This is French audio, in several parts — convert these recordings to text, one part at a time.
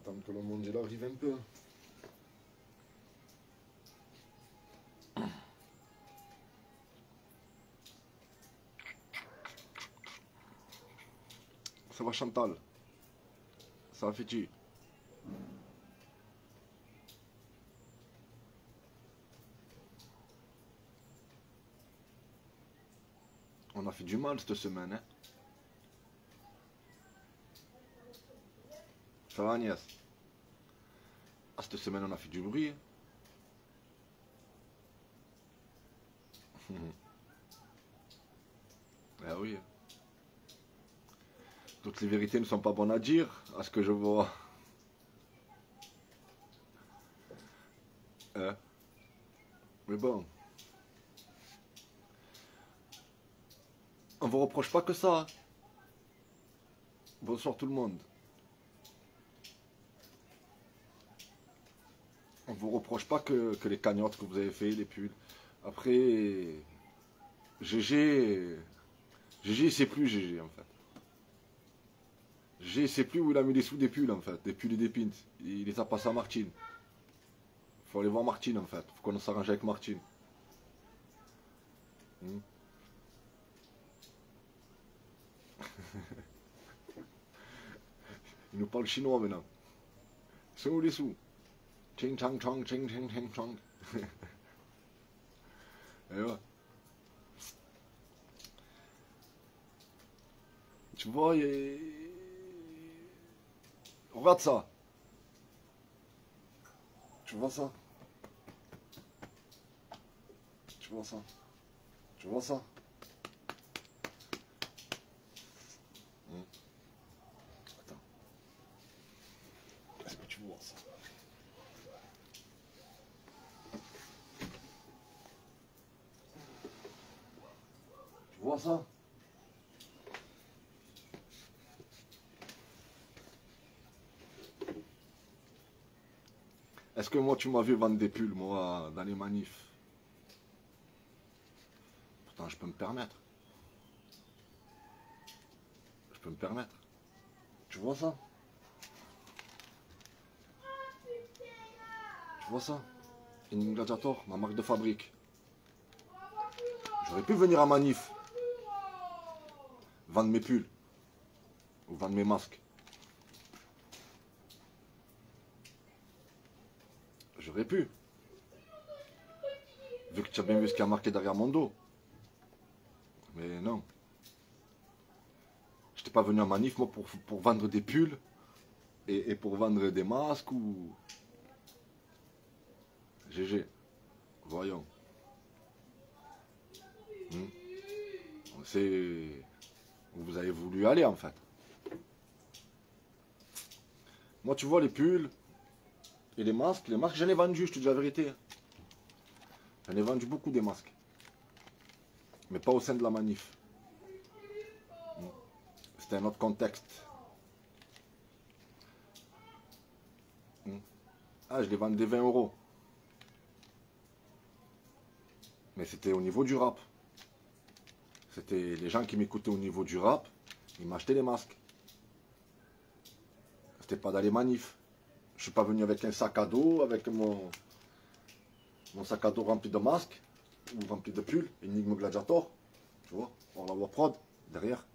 attendre que le monde il arrive un peu. Ça va Chantal? Ça va Fiti? On a fait du mal cette semaine, hein? Ça va Agnès? Ah, cette semaine on a fait du bruit. Ah oui. Toutes les vérités ne sont pas bonnes à dire, à ce que je vois. Hein? Mais bon. On vous reproche pas que ça. Bonsoir tout le monde. On vous reproche pas que les cagnottes que vous avez fait, les pulls. Après, GG, GG il sait plus GG en fait. GG il sait plus où il a mis les sous des pulls en fait, des pulls et des pins. Il les a passés à Martine. Faut aller voir Martine en fait, faut qu'on s'arrange avec Martine. Il nous parle chinois maintenant. C'est où les sous? Ching chang chang ching ching ching chang. Et ouais. Tu vois, regarde ça. Tu vois ça? Tu vois ça? Tu vois ça? Attends. Est-ce que tu vois ça? Tu vois ça? Est-ce que moi tu m'as vu vendre des pulls moi dans les manifs? Pourtant je peux me permettre. Je peux me permettre. Tu vois ça? Tu vois ça? Une Gladiator, ma marque de fabrique. J'aurais pu venir à manif. Vendre mes pulls. Ou vendre mes masques. J'aurais pu. Vu que tu as bien vu ce qu'il y a marqué derrière mon dos. Mais non. Je n'étais pas venu à manif moi pour vendre des pulls et pour vendre des masques ou... GG. Voyons. C'est où vous avez voulu aller en fait. Moi tu vois les pulls et les masques j'en ai vendu, je te dis la vérité. J'en ai vendu beaucoup des masques. Mais pas au sein de la manif. C'était un autre contexte. Ah, je les vendais 20 €. Mais c'était au niveau du rap. C'était les gens qui m'écoutaient au niveau du rap, ils m'achetaient les masques. C'était pas dans les manifs. Je suis pas venu avec un sac à dos, avec mon sac à dos rempli de masques, ou rempli de pulls, Enigme Gladiator, tu vois, on la voit prod, derrière.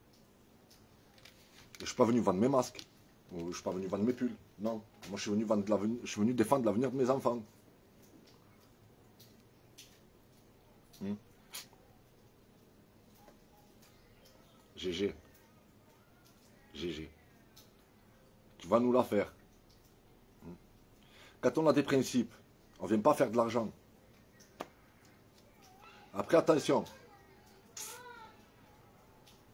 Et je suis pas venu vendre mes masques, ou je suis pas venu vendre mes pulls, non. Moi je suis venu je suis venu défendre l'avenir de mes enfants. GG. GG. Tu vas nous la faire. Quand on a des principes, on ne vient pas faire de l'argent. Après, attention.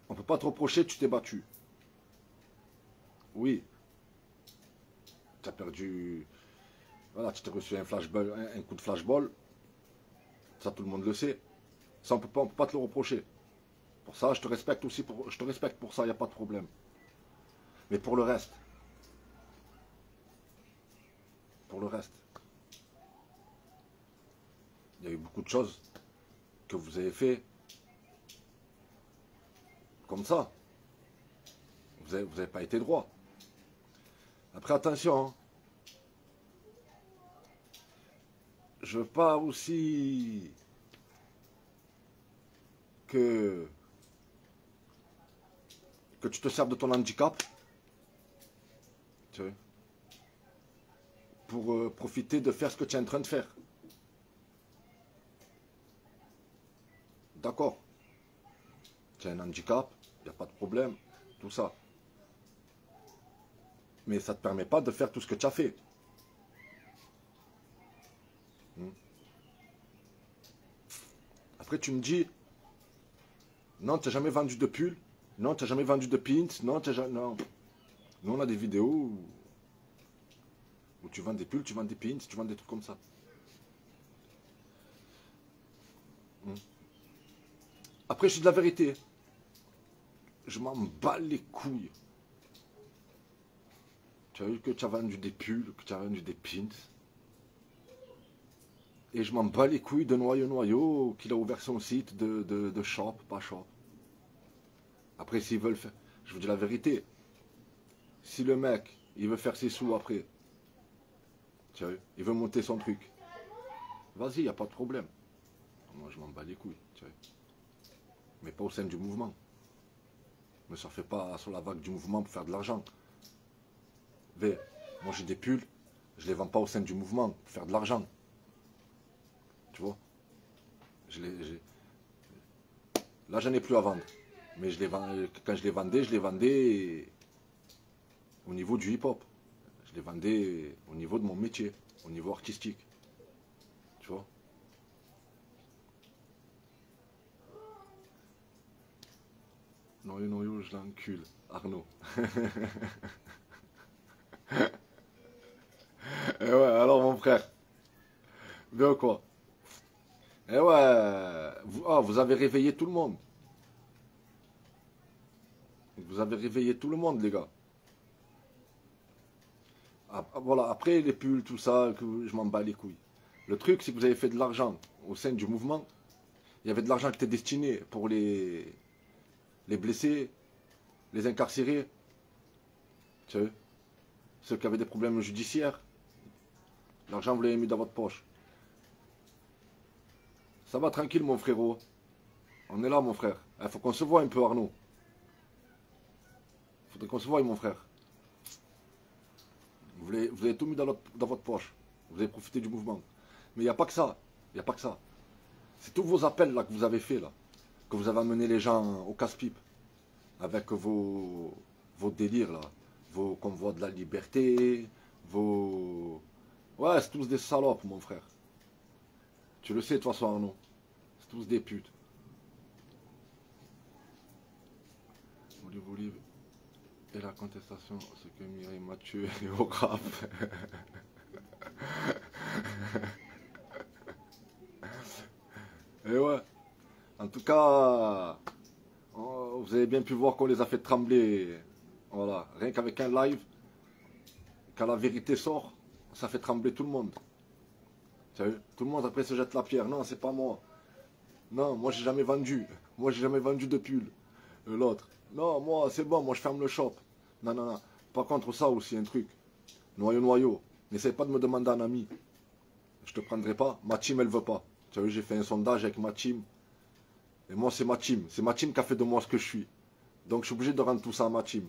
On ne peut pas te reprocher, tu t'es battu. Oui. Tu as perdu... Voilà, tu t'es reçu un flashball, un coup de flashball. Ça, tout le monde le sait. Ça, on peut pas te le reprocher. Pour ça, je te respecte aussi. Je te respecte pour ça, il n'y a pas de problème. Mais pour le reste... il y a eu beaucoup de choses que vous avez fait comme ça. Vous n'avez pas été droit. Après, attention, hein, je veux pas aussi que tu te serves de ton handicap, tu sais, pour profiter de faire ce que tu es en train de faire. D'accord, tu as un handicap, il n'y a pas de problème, tout ça. Mais ça ne te permet pas de faire tout ce que tu as fait. Après, tu me dis, non, tu n'as jamais vendu de pull, non, tu n'as jamais vendu de pins, non, tu n'as jamais... Non. Nous, on a des vidéos où tu vends des pulls, tu vends des pins, tu vends des trucs comme ça. Après, je dis de la vérité. Je m'en bats les couilles. Tu as vu que tu as vendu des pulls, que tu as vendu des pins. Et je m'en bats les couilles de noyau qu'il a ouvert son site de shop, pas shop. Après, s'ils veulent faire... Je vous dis la vérité. Si le mec, il veut faire ses sous après, tu vois, il veut monter son truc, vas-y, il n'y a pas de problème. Moi, je m'en bats les couilles, tu vois. Mais pas au sein du mouvement. Ne surfez pas sur la vague du mouvement pour faire de l'argent. Moi, j'ai des pulls, je les vends pas au sein du mouvement pour faire de l'argent. Tu vois, là, j'en ai plus à vendre. Mais quand je les vendais au niveau du hip-hop. Je les vendais au niveau de mon métier, au niveau artistique. Tu vois. Noyau, je l'encule. Arnaud. Et ouais, alors mon frère. Bien quoi. Et ouais, vous avez réveillé tout le monde. Vous avez réveillé tout le monde, les gars. Voilà, après les pulls, tout ça, que je m'en bats les couilles. Le truc, c'est que vous avez fait de l'argent au sein du mouvement. Il y avait de l'argent qui était destiné pour les blessés, les incarcérés, tu sais, ceux qui avaient des problèmes judiciaires. L'argent, vous l'avez mis dans votre poche. Ça va tranquille, mon frérot. On est là, mon frère. Il faut qu'on se voie un peu, Arnaud. Il faudrait qu'on se voie, mon frère. Vous avez tout mis dans votre poche. Vous avez profité du mouvement. Mais il n'y a pas que ça. Il n'y a pas que ça. C'est tous vos appels là que vous avez fait là. Que vous avez amené les gens au casse-pipe. Avec vos délires là. Vos convois de la liberté. Ouais, c'est tous des salopes, mon frère. Tu le sais, de toute façon, Arnaud. C'est tous des putes. Olive. Et la contestation, ce que Mireille Mathieu est au rap. Et ouais. En tout cas, vous avez bien pu voir qu'on les a fait trembler. Voilà. Rien qu'avec un live, quand la vérité sort, ça fait trembler tout le monde. Tout le monde après se jette la pierre. Non, c'est pas moi. Non, moi j'ai jamais vendu. Moi j'ai jamais vendu de pull. L'autre. Non, moi c'est bon, moi je ferme le shop. Non, non, non. Par contre, ça aussi, un truc. Noyau. N'essaye pas de me demander un ami. Je te prendrai pas. Ma team, elle veut pas. Tu as vu, j'ai fait un sondage avec ma team. Et moi, c'est ma team. C'est ma team qui a fait de moi ce que je suis. Donc, je suis obligé de rendre tout ça à ma team.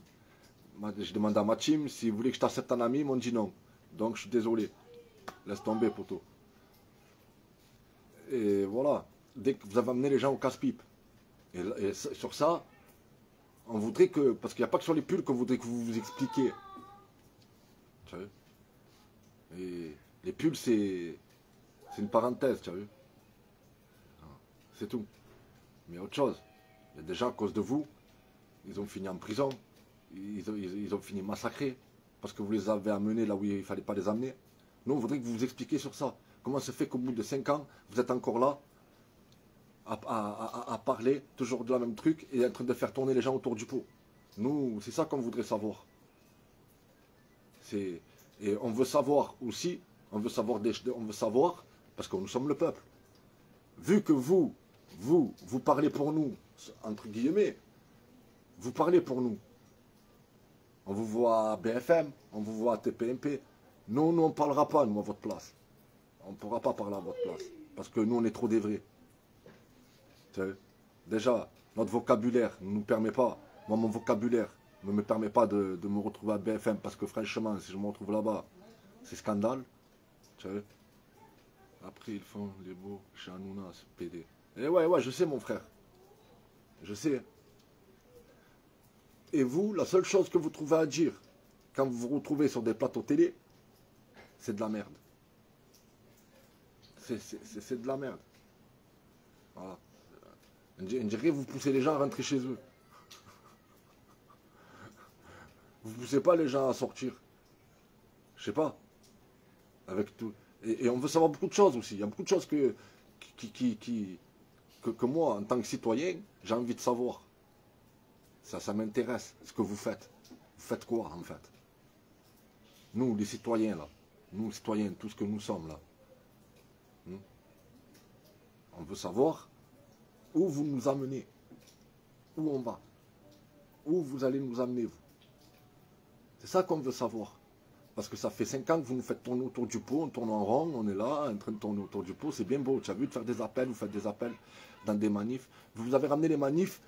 Je demande à ma team s'ils voulaient que je t'accepte un ami. Ils m'ont dit non. Donc, je suis désolé. Laisse tomber, poteau. Et voilà. Dès que vous avez amené les gens au casse-pipe. Et sur ça, on voudrait que... Parce qu'il n'y a pas que sur les pulls qu'on voudrait que vous vous expliquiez. Tu vois. Et les pulls, c'est une parenthèse, tu as vu. C'est tout. Mais autre chose. Il y a des gens, à cause de vous, ils ont fini en prison. Ils ont fini massacrés. Parce que vous les avez amenés là où il ne fallait pas les amener. Nous, on voudrait que vous vous expliquiez sur ça. Comment se fait qu'au bout de 5 ans, vous êtes encore là à parler toujours de la même truc et en train de faire tourner les gens autour du pot. Nous, c'est ça qu'on voudrait savoir. Et on veut savoir aussi, on veut savoir, parce que nous sommes le peuple. Vu que vous parlez pour nous, entre guillemets, vous parlez pour nous. On vous voit à BFM, on vous voit à TPMP. Nous, on ne parlera pas, nous, à votre place. On ne pourra pas parler à votre place. Parce que nous, on est trop des vrais. Déjà, notre vocabulaire ne nous permet pas. Moi, mon vocabulaire ne me permet pas de me retrouver à BFM. Parce que franchement, si je me retrouve là-bas, c'est scandale. Après, ils font les beaux chez Hanouna, ce PD. Et ouais, je sais, mon frère. Je sais. Et vous, la seule chose que vous trouvez à dire quand vous vous retrouvez sur des plateaux télé, c'est de la merde. C'est de la merde. Voilà. On dirait que vous poussez les gens à rentrer chez eux. Vous poussez pas les gens à sortir. Je sais pas. Avec tout. Et on veut savoir beaucoup de choses aussi. Il y a beaucoup de choses que moi, en tant que citoyen, j'ai envie de savoir. Ça m'intéresse, ce que vous faites. Vous faites quoi, en fait? Nous, les citoyens, là. Nous, les citoyens, tout ce que nous sommes, là. On veut savoir où vous nous amenez. Où on va. Où vous allez nous amener, vous. C'est ça qu'on veut savoir. Parce que ça fait 5 ans que vous nous faites tourner autour du pot, on tourne en rond, on est là, en train de tourner autour du pot, c'est bien beau. Tu as vu de faire des appels, vous faites des appels dans des manifs. Vous avez ramené les manifs,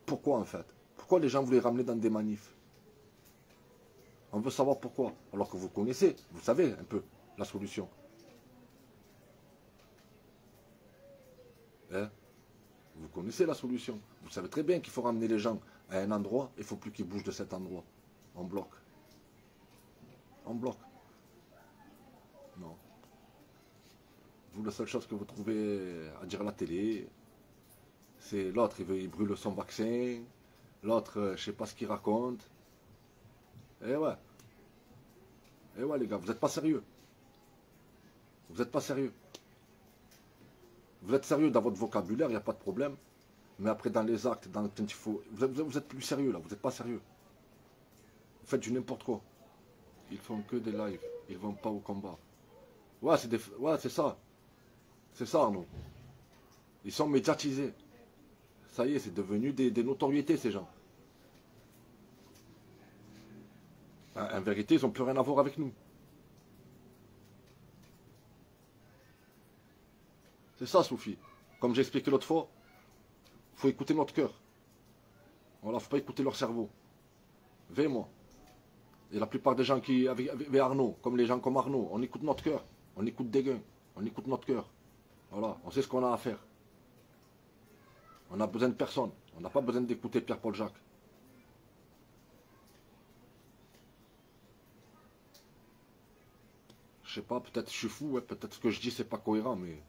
pourquoi en fait? Pourquoi les gens vous les ramener dans des manifs? On veut savoir pourquoi. Alors que vous connaissez, vous savez un peu la solution. Hein? Vous connaissez la solution. Vous savez très bien qu'il faut ramener les gens à un endroit, il ne faut plus qu'ils bougent de cet endroit. En bloc. En bloc. Non. Vous, la seule chose que vous trouvez à dire à la télé, c'est l'autre, il brûle son vaccin, l'autre, je sais pas ce qu'il raconte. Eh ouais. Eh ouais, les gars, vous n'êtes pas sérieux. Vous n'êtes pas sérieux. Vous êtes sérieux dans votre vocabulaire, il n'y a pas de problème. Mais après, dans les actes, quand il faut... Vous êtes plus sérieux, là. Vous n'êtes pas sérieux. Vous faites du n'importe quoi. Ils font que des lives. Ils ne vont pas au combat. Ouais, c'est ça. C'est ça, Arnaud. Ils sont médiatisés. Ça y est, c'est devenu des notoriétés, ces gens. En vérité, ils n'ont plus rien à voir avec nous. C'est ça, Sophie. Comme j'ai expliqué l'autre fois, il faut écouter notre cœur. Voilà, il ne faut pas écouter leur cerveau. Moi. Et la plupart des gens qui, avec Arnaud, comme les gens comme Arnaud, on écoute notre cœur. On écoute Dégain. On écoute notre cœur. Voilà, on sait ce qu'on a à faire. On n'a besoin de personne. On n'a pas besoin d'écouter Pierre-Paul Jacques. Je sais pas, peut-être je suis fou, ouais, peut-être ce que je dis c'est pas cohérent, mais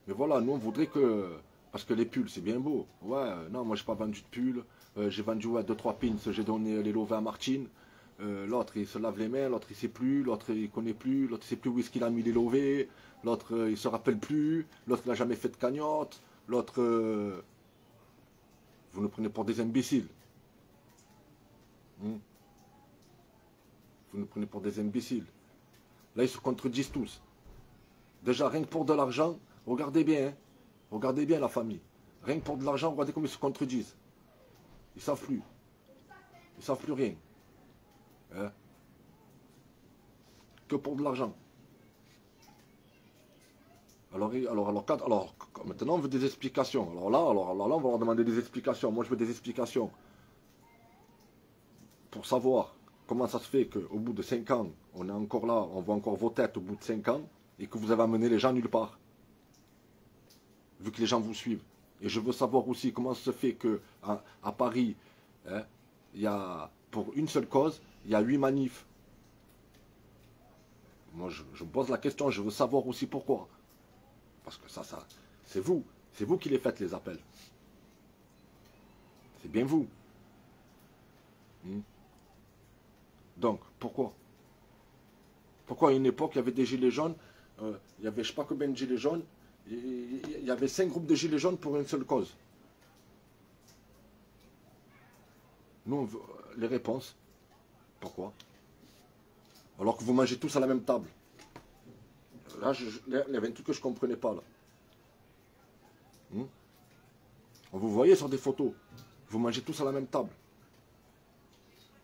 voilà, nous on voudrait que... Parce que les pulls c'est bien beau. Ouais, non, moi j'ai pas vendu de pulls. J'ai vendu 2-3 pins, j'ai donné les lovés à Martine. L'autre il se lave les mains, l'autre il sait plus, l'autre il connaît plus, l'autre il sait plus où est-ce qu'il a mis les lovés, l'autre il se rappelle plus, l'autre il n'a jamais fait de cagnotte, l'autre... Vous nous prenez pour des imbéciles. Vous nous prenez pour des imbéciles. Là ils se contredisent tous. Déjà rien que pour de l'argent, regardez bien, hein. Regardez bien la famille. Rien que pour de l'argent, regardez comment ils se contredisent. Ils ne savent plus. Ils ne savent plus rien. Hein? Que pour de l'argent. Alors, maintenant on veut des explications. Alors là, on va leur demander des explications. Moi je veux des explications. Pour savoir comment ça se fait qu'au bout de 5 ans, on est encore là, on voit encore vos têtes au bout de 5 ans, et que vous avez amené les gens nulle part. Vu que les gens vous suivent. Et je veux savoir aussi comment ça se fait qu'à Paris, hein, il y a, pour une seule cause, il y a 8 manifs. Moi, je me pose la question, je veux savoir aussi pourquoi. Parce que ça c'est vous qui les faites, les appels. C'est bien vous. Donc, pourquoi? Pourquoi à une époque, il y avait des gilets jaunes, il y avait je ne sais pas combien de gilets jaunes, il y avait 5 groupes de gilets jaunes pour une seule cause. Nous, on veut les réponses. Pourquoi? Alors que vous mangez tous à la même table. Là, il y avait un truc que je ne comprenais pas, là. Vous voyez sur des photos, vous mangez tous à la même table.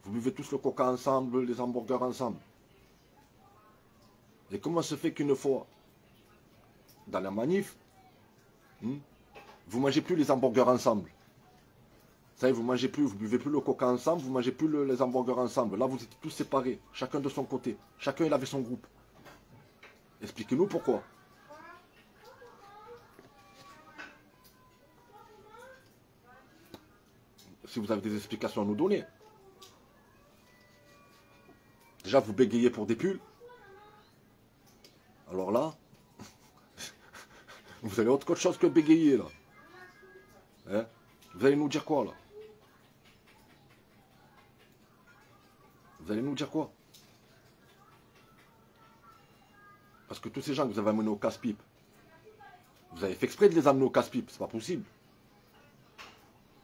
Vous buvez tous le coca ensemble, les hamburgers ensemble. Et comment se fait qu'une fois, dans la manif, vous mangez plus les hamburgers ensemble? Ça y est, vous mangez plus, vous buvez plus le coca ensemble, vous mangez plus les hamburgers ensemble. Là, vous êtes tous séparés, chacun de son côté. Chacun, il avait son groupe. Expliquez-nous pourquoi. Si vous avez des explications à nous donner. Déjà, vous bégayez pour des pulls. Alors là, vous avez autre chose que bégayer, là. Hein? Vous allez nous dire quoi, là? Vous allez nous dire quoi? Parce que tous ces gens que vous avez amenés au casse-pipe, vous avez fait exprès de les amener au casse-pipe. C'est pas possible.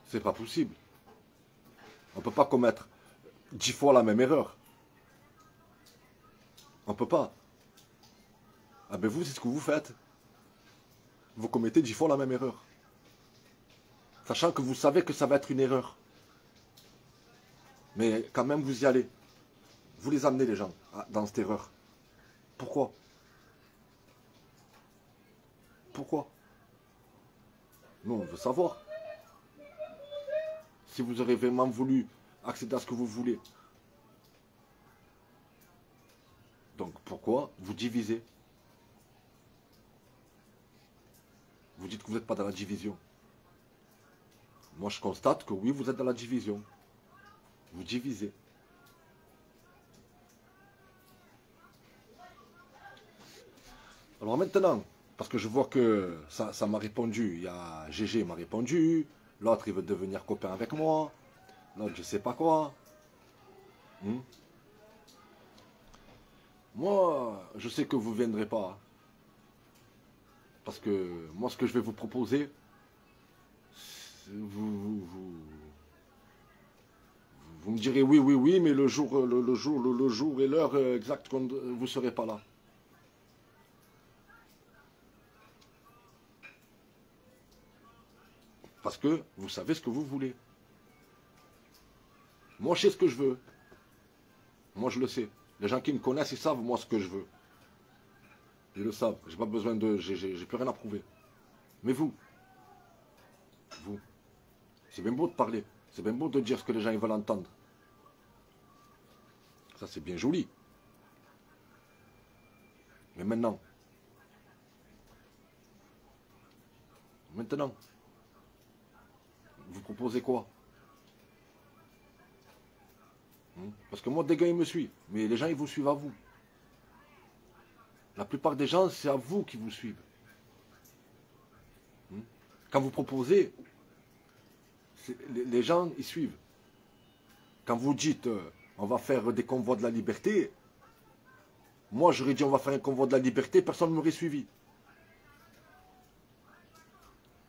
C'est pas possible. On ne peut pas commettre 10 fois la même erreur. On ne peut pas. Ah ben vous, c'est ce que vous faites. Vous commettez 10 fois la même erreur. Sachant que vous savez que ça va être une erreur. Mais quand même, vous y allez. Vous les amenez, les gens, dans cette erreur. Pourquoi? Pourquoi? Nous, on veut savoir. Si vous aurez vraiment voulu accéder à ce que vous voulez. Donc, pourquoi vous divisez? Vous dites que vous n'êtes pas dans la division. Moi, je constate que oui, vous êtes dans la division. Vous divisez. Alors maintenant, parce que je vois que ça m'a répondu, il y a GG m'a répondu, l'autre il veut devenir copain avec moi, l'autre je sais pas quoi. Moi, je sais que vous ne viendrez pas. Parce que moi, ce que je vais vous proposer, vous me direz oui, oui, oui, mais le jour et l'heure exacte, vous ne serez pas là. Parce que vous savez ce que vous voulez. Moi, je sais ce que je veux. Moi, je le sais. Les gens qui me connaissent, ils savent moi ce que je veux. Ils le savent. J'ai pas besoin de... J'ai plus rien à prouver. Mais vous, c'est bien beau de parler. C'est bien beau de dire ce que les gens ils veulent entendre. Ça, c'est bien joli. Mais maintenant, vous proposez quoi? Parce que moi, des gars, ils me suivent. Mais les gens, ils vous suivent à vous. La plupart des gens, c'est à vous qui vous suivent. Quand vous proposez, les gens, ils suivent. Quand vous dites, on va faire des convois de la liberté, moi, j'aurais dit, on va faire un convoi de la liberté, personne ne m'aurait suivi.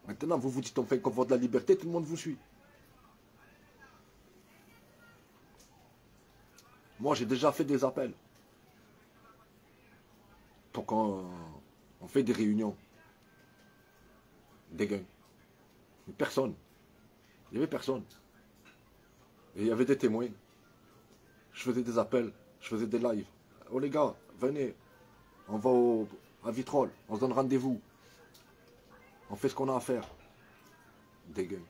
Maintenant, vous vous dites, on fait un convoi de la liberté, tout le monde vous suit. Moi, j'ai déjà fait des appels. Pour qu'on fait des réunions. Des gains. Personne. Il n'y avait personne. Et il y avait des témoins. Je faisais des appels. Je faisais des lives. Oh les gars, venez. On va à Vitrolles. On se donne rendez-vous. On fait ce qu'on a à faire. Des gains.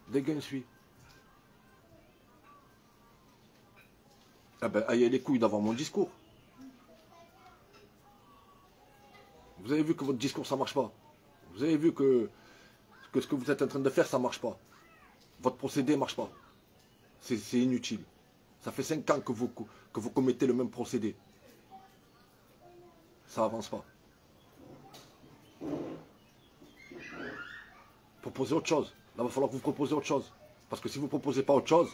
Des gains suit. Eh ben, ayez les couilles d'avoir mon discours. Vous avez vu que votre discours, ça ne marche pas. Vous avez vu que ce que vous êtes en train de faire, ça ne marche pas. Votre procédé ne marche pas. C'est inutile. Ça fait 5 ans que vous commettez le même procédé. Ça n'avance pas. Proposez autre chose. Là, il va falloir que vous proposez autre chose. Parce que si vous ne proposez pas autre chose,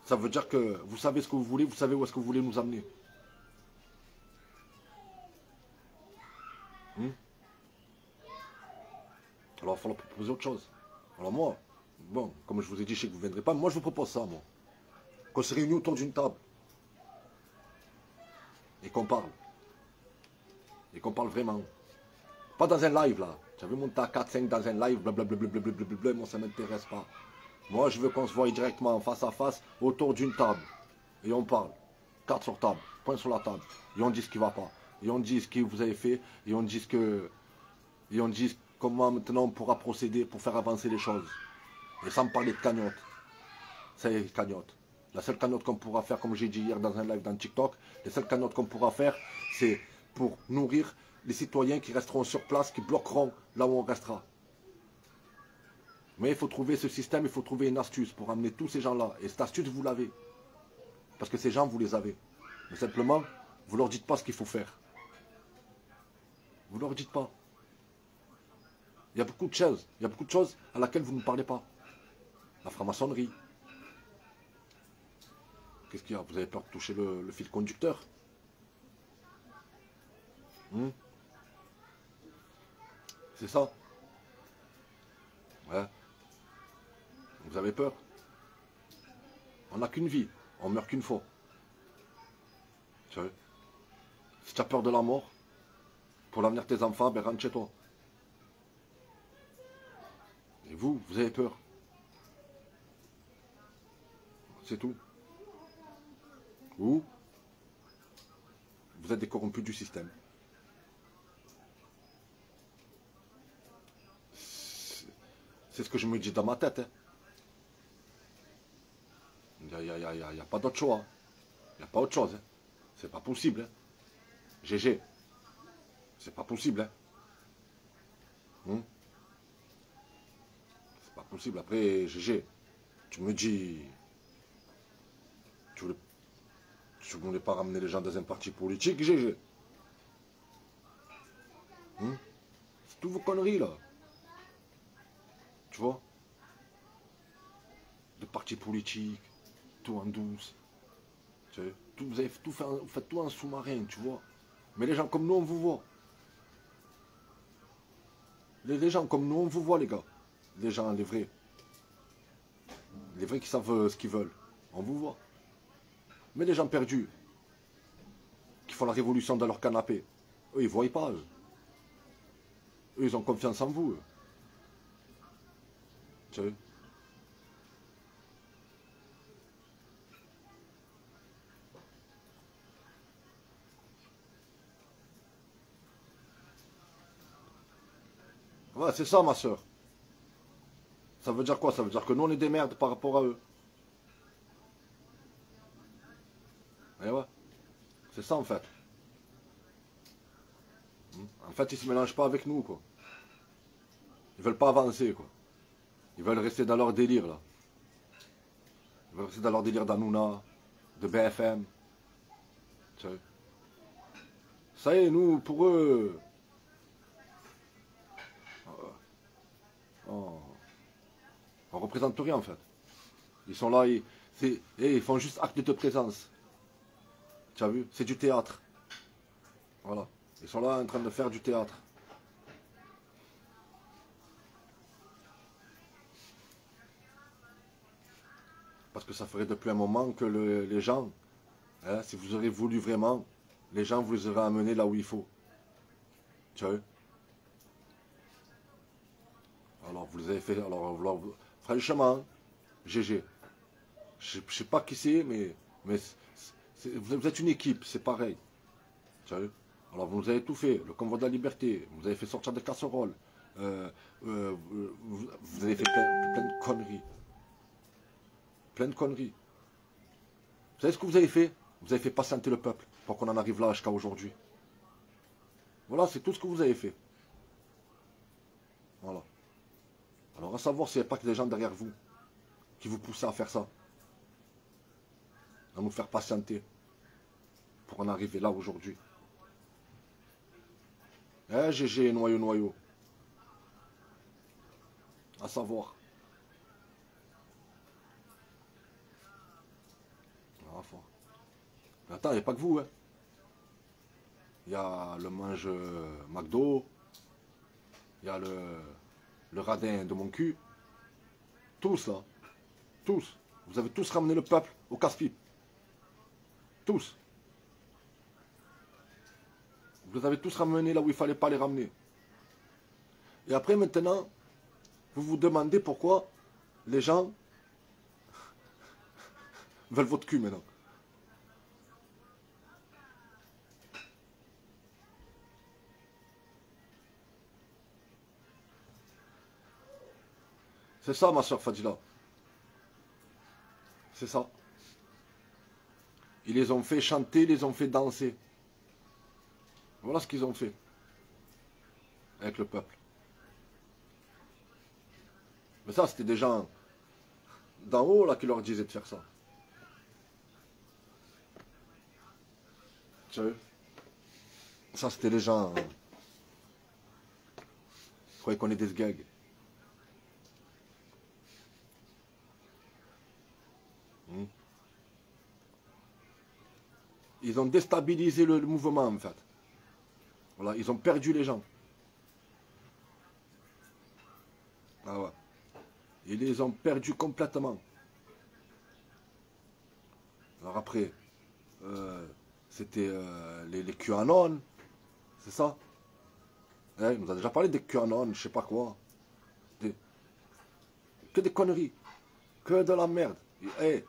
ça veut dire que vous savez ce que vous voulez, vous savez où est-ce que vous voulez nous amener. Alors il va falloir proposer autre chose. Alors moi, bon, comme je vous ai dit, je sais que vous ne viendrez pas, moi je vous propose ça, moi. Qu'on se réunit autour d'une table. Et qu'on parle. Et qu'on parle vraiment. Pas dans un live là. J'avais monté à 4-5 dans un live, blablabla, moi ça ne m'intéresse pas. Moi, je veux qu'on se voie directement, face à face, autour d'une table. Et on parle. 4 sur table. point sur la table. Et on dit ce qui ne va pas. Et on dit ce que vous avez fait. Et on dit ce que... Et on dit comment maintenant on pourra procéder pour faire avancer les choses. Et sans me parler de cagnotte. C'est cagnotte. La seule cagnotte qu'on pourra faire, comme j'ai dit hier dans un live dans TikTok, les seules cagnottes qu'on pourra faire, c'est pour nourrir les citoyens qui resteront sur place, qui bloqueront là où on restera. Mais il faut trouver ce système, il faut trouver une astuce pour amener tous ces gens-là. Et cette astuce, vous l'avez. Parce que ces gens, vous les avez. Mais simplement, vous ne leur dites pas ce qu'il faut faire. Vous ne leur dites pas. Il y a beaucoup de choses. Il y a beaucoup de choses à laquelle vous ne parlez pas. La franc-maçonnerie. Qu'est-ce qu'il y a? Vous avez peur de toucher le fil conducteur? C'est ça? Ouais. Vous avez peur? On n'a qu'une vie. On meurt qu'une fois. Tu sais? Si tu as peur de la mort, pour l'avenir de tes enfants, ben rentre chez toi. Et vous, vous avez peur. C'est tout. Ou vous êtes des corrompus du système. C'est ce que je me dis dans ma tête. Hein. Il n'y a pas d'autre choix. Il n'y a pas autre chose. Hein. C'est pas possible. Hein. GG. C'est pas possible. Hein. C'est pas possible. Après, GG. Tu me dis... Tu voulais pas ramener les gens dans un parti politique, GG. C'est toutes vos conneries, là. Tu vois? De partis politiques, tout en douce. Tu sais, vous avez tout fait, vous faites tout en sous-marin, tu vois? Mais les gens comme nous, on vous voit. Les gens comme nous, on vous voit, les gars. Les gens, les vrais. Les vrais qui savent ce qu'ils veulent. On vous voit. Mais les gens perdus, qui font la révolution dans leur canapé, eux, ils ne voient pas. Eux, ils ont confiance en vous. Tu sais. Ouais, c'est ça, ma soeur. Ça veut dire quoi? Ça veut dire que nous, on est des merdes par rapport à eux. Et ouais. C'est ça, en fait. En fait, ils ne se mélangent pas avec nous, quoi. Ils veulent pas avancer, quoi. Ils veulent rester dans leur délire, là. Ils veulent rester dans leur délire d'Hanouna, de BFM. Tu sais. Ça y est, nous, pour eux... On représente rien, en fait. Ils sont là, ils font juste acte de présence. Tu as vu? C'est du théâtre. Voilà. Ils sont là en train de faire du théâtre. Parce que ça ferait depuis un moment que les gens, hein, si vous aurez voulu vraiment, les gens vous auraient amené là où il faut. Tu vois? Alors vous les avez fait, alors franchement, GG. Je ne sais pas qui c'est, mais vous êtes une équipe, c'est pareil. Tu vois? Alors vous nous avez tout fait, le convoi de la liberté, vous avez fait sortir des casseroles, vous avez fait plein de conneries. Plein de conneries. Vous savez ce que vous avez fait? Vous avez fait patienter le peuple pour qu'on en arrive là jusqu'à aujourd'hui. Voilà, c'est tout ce que vous avez fait. Voilà. Alors à savoir s'il n'y a pas que des gens derrière vous qui vous poussaient à faire ça. À nous faire patienter pour en arriver là aujourd'hui. Eh GG, noyau. À savoir. Attends, il n'y a pas que vous. Hein. Il y a le mange McDo. Il y a le radin de mon cul. Tous là. Tous. Vous avez tous ramené le peuple au casse-pipe. Tous. Vous les avez tous ramenés là où il ne fallait pas les ramener. Et après maintenant, vous vous demandez pourquoi les gens veulent votre cul maintenant. C'est ça, ma soeur Fadila. C'est ça. Ils les ont fait chanter, ils les ont fait danser. Voilà ce qu'ils ont fait avec le peuple. Mais ça, c'était des gens d'en haut là qui leur disaient de faire ça. Tu sais, ça, c'était les gens. Ils croyaient qu'on est des gags. Ils ont déstabilisé le mouvement, en fait. Voilà, ils ont perdu les gens. Ah ouais. Ils les ont perdus complètement. Alors après, c'était les QAnon, c'est ça? Il nous a déjà parlé des QAnon, je sais pas quoi. Que des conneries. Que de la merde. Et,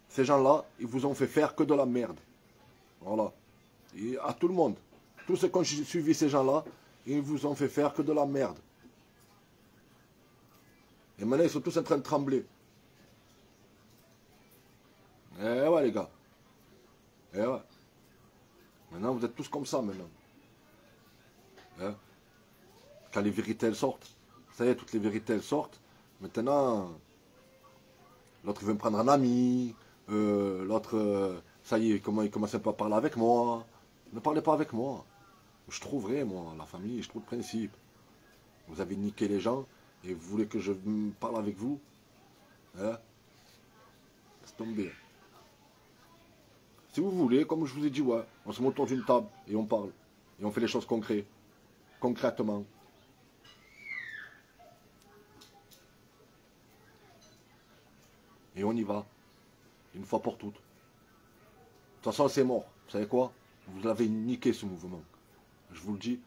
ces gens-là, ils vous ont fait faire que de la merde. Voilà. Et à tout le monde. Tous ceux qui ont suivi ces gens-là, ils vous ont fait faire que de la merde. Et maintenant, ils sont tous en train de trembler. Eh ouais, les gars. Eh ouais. Maintenant, vous êtes tous comme ça, maintenant. Eh. Quand les vérités, elles sortent. Ça y est, toutes les vérités, elles sortent. Maintenant, l'autre, il veut me prendre un ami. L'autre, ça y est, il commence un peu à parler avec moi. Ne parlez pas avec moi. Je trouverai, moi, la famille, je trouve le principe. Vous avez niqué les gens et vous voulez que je parle avec vous. Hein? Laisse tomber. Si vous voulez, comme je vous ai dit, ouais, on se met autour d'une table et on parle. Et on fait les choses concrètement. Et on y va. Une fois pour toutes. De toute façon, c'est mort. Vous savez quoi? Vous l'avez niqué, ce mouvement. Je vous le dis,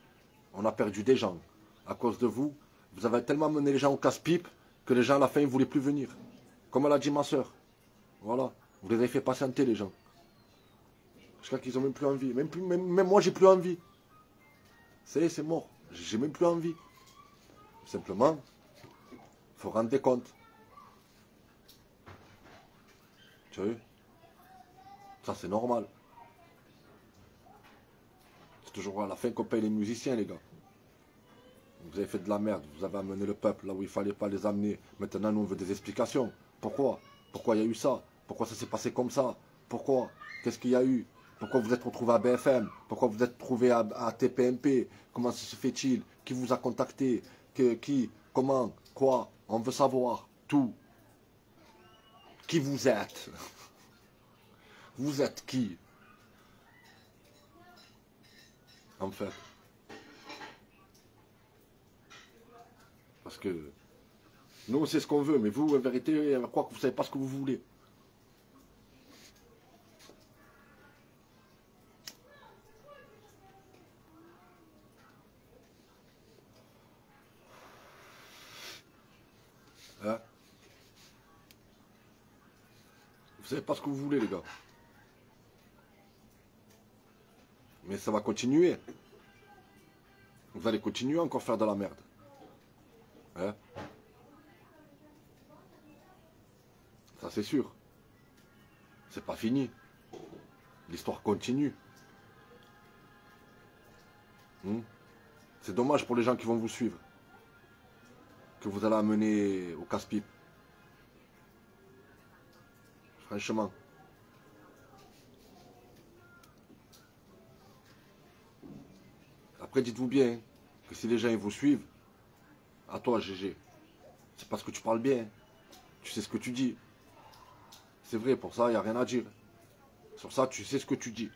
on a perdu des gens. À cause de vous, vous avez tellement mené les gens au casse-pipe que les gens, à la fin, ils ne voulaient plus venir. Comme elle a dit ma soeur. Voilà. Vous les avez fait patienter, les gens. Jusqu'à qu'ils n'ont même plus envie. Même moi, j'ai plus envie. C'est mort. J'ai même plus envie. Simplement, il faut rendre des comptes. Tu vois? Ça, c'est normal. C'est toujours à la fin qu'on paye les musiciens, les gars. Vous avez fait de la merde. Vous avez amené le peuple là où il ne fallait pas les amener. Maintenant, nous, on veut des explications. Pourquoi? Pourquoi il y a eu ça? Pourquoi ça s'est passé comme ça? Pourquoi? Qu'est-ce qu'il y a eu? Pourquoi vous êtes retrouvé à BFM? Pourquoi vous êtes retrouvé à TPMP? Comment se fait-il? Qui vous a contacté? Qui? Comment? Quoi? On veut savoir tout. Qui vous êtes? Vous êtes qui? En fait. Parce que nous, on sait ce qu'on veut, mais vous, en vérité, je crois que vous ne savez pas ce que vous voulez. Hein? Vous ne savez pas ce que vous voulez, les gars. Mais ça va continuer. Vous allez continuer à encore faire de la merde. Hein? Ça, c'est sûr. C'est pas fini. L'histoire continue. C'est dommage pour les gens qui vont vous suivre. Que vous allez amener au casse-pipe. Franchement. Après, dites-vous bien que si les gens ils vous suivent, à toi, GG, c'est parce que tu parles bien. Tu sais ce que tu dis. C'est vrai, pour ça, il n'y a rien à dire. Sur ça, tu sais ce que tu dis.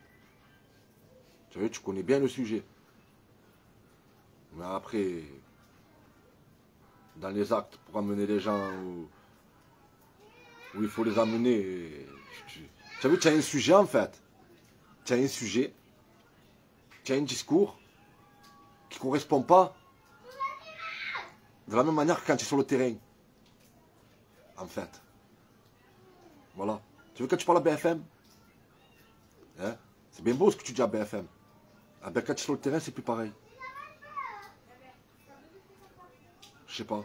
Tu vois, tu connais bien le sujet. Mais après, dans les actes, pour amener les gens où il faut les amener, tu as vu, tu as un sujet en fait. Tu as un sujet, tu as un discours qui ne correspond pas de la même manière que quand tu es sur le terrain. En fait. Voilà. Tu veux que tu parles à BFM, hein? C'est bien beau ce que tu dis à BFM. Ah ben quand tu es sur le terrain, c'est plus pareil. Je sais pas.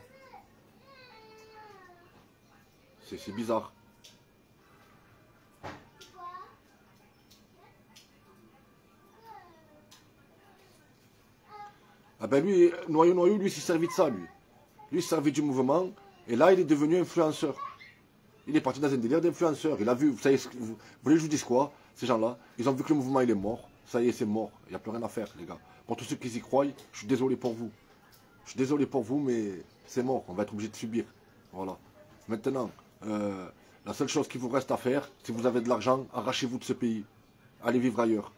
C'est bizarre. Ah ben lui, Noyau, lui, il s'est servi de ça, lui. Lui, il s'est servi du mouvement, et là, il est devenu influenceur. Il est parti dans un délire d'influenceur. Il a vu, vous savez, vous voulez que je vous dise quoi? Ces gens-là, ils ont vu que le mouvement, il est mort. Ça y est, c'est mort. Il n'y a plus rien à faire, les gars. Pour tous ceux qui y croient, je suis désolé pour vous. Je suis désolé pour vous, mais c'est mort. On va être obligé de subir. Voilà. Maintenant, la seule chose qu'il vous reste à faire, si vous avez de l'argent, arrachez-vous de ce pays. Allez vivre ailleurs.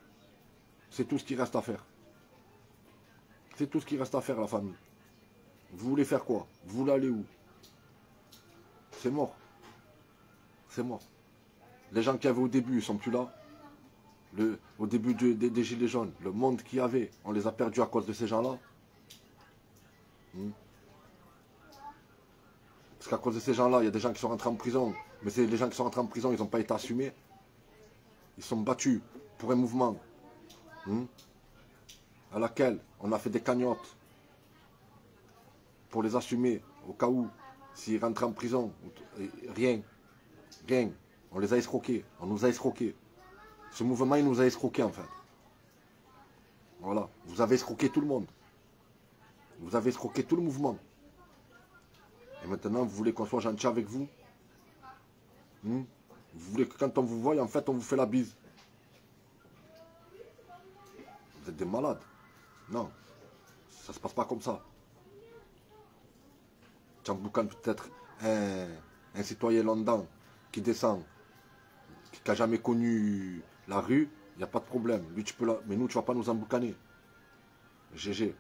C'est tout ce qui reste à faire. C'est tout ce qui reste à faire, la famille. Vous voulez faire quoi? Vous voulez aller où? C'est mort. C'est mort. Les gens qui avaient au début, ils ne sont plus là. Au début des Gilets jaunes, le monde qu'il y avait, on les a perdus à cause de ces gens-là. Parce qu'à cause de ces gens-là, il y a des gens qui sont rentrés en prison. Mais les gens qui sont rentrés en prison, ils n'ont pas été assumés. Ils sont battus pour un mouvement à laquelle on a fait des cagnottes pour les assumer au cas où, s'ils rentraient en prison. Rien. Rien. On les a escroqués. On nous a escroqués. Ce mouvement, il nous a escroqués, en fait. Voilà. Vous avez escroqué tout le monde. Vous avez escroqué tout le mouvement. Et maintenant, vous voulez qu'on soit gentil avec vous? Vous voulez que quand on vous voit, en fait, on vous fait la bise? Vous êtes des malades. Non. Ça ne se passe pas comme ça. Tu emboucanes peut-être un citoyen lambda qui descend, qui n'a jamais connu la rue, il n'y a pas de problème. Lui, tu peux mais nous, tu ne vas pas nous emboucaner. GG.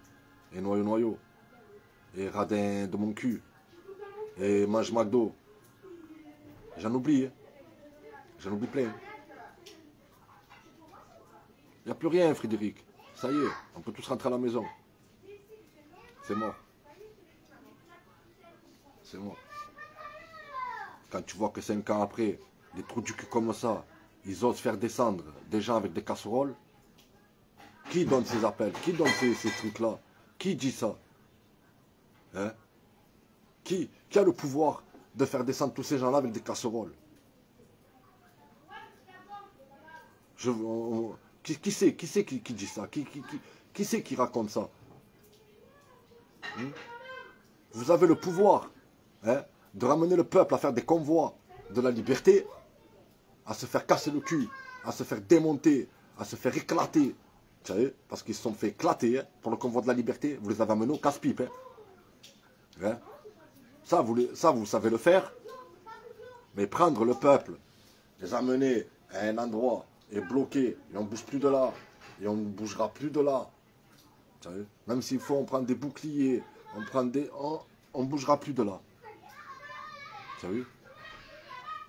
Et noyau. Et radin de mon cul. Et mange McDo. J'en oublie. Hein. J'en oublie plein. Il n'y a plus rien, Frédéric. Ça y est, on peut tous rentrer à la maison. C'est mort. C'est mort. Quand tu vois que 5 ans après, des trous du cul comme ça, ils osent faire descendre des gens avec des casseroles, qui donne ces appels? Qui donne ces trucs-là? Qui dit ça? Hein? Qui a le pouvoir de faire descendre tous ces gens-là avec des casseroles? Qui c'est qui dit ça? Qui c'est qui raconte ça? Vous avez le pouvoir de ramener le peuple à faire des convois de la liberté, à se faire casser le cul, à se faire démonter, à se faire éclater. Vous savez, parce qu'ils se sont fait éclater pour le convoi de la liberté. Vous les avez amenés au casse-pipe. Ça, vous savez le faire. Mais prendre le peuple, les amener à un endroit et bloquer, et on ne bouge plus de là, et on ne bougera plus de là. Vous savez, même s'il faut, on prend des boucliers, on ne bougera plus de là. Vous savez,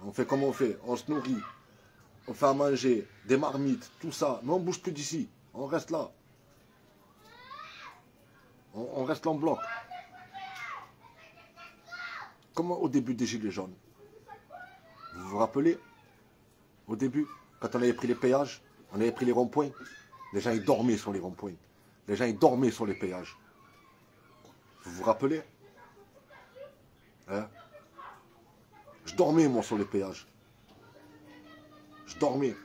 on fait comme on fait, on se nourrit, on fait à manger, des marmites, tout ça, mais on ne bouge plus d'ici, on reste là. On reste là en bloc. Comme au début des Gilets jaunes. Vous vous rappelez? Au début, quand on avait pris les péages, on avait pris les ronds-points, les gens ils dormaient sur les ronds-points. Les gens ils dormaient sur les péages. Vous vous rappelez? Hein? Je dormais moi sur les péages. Je dormais.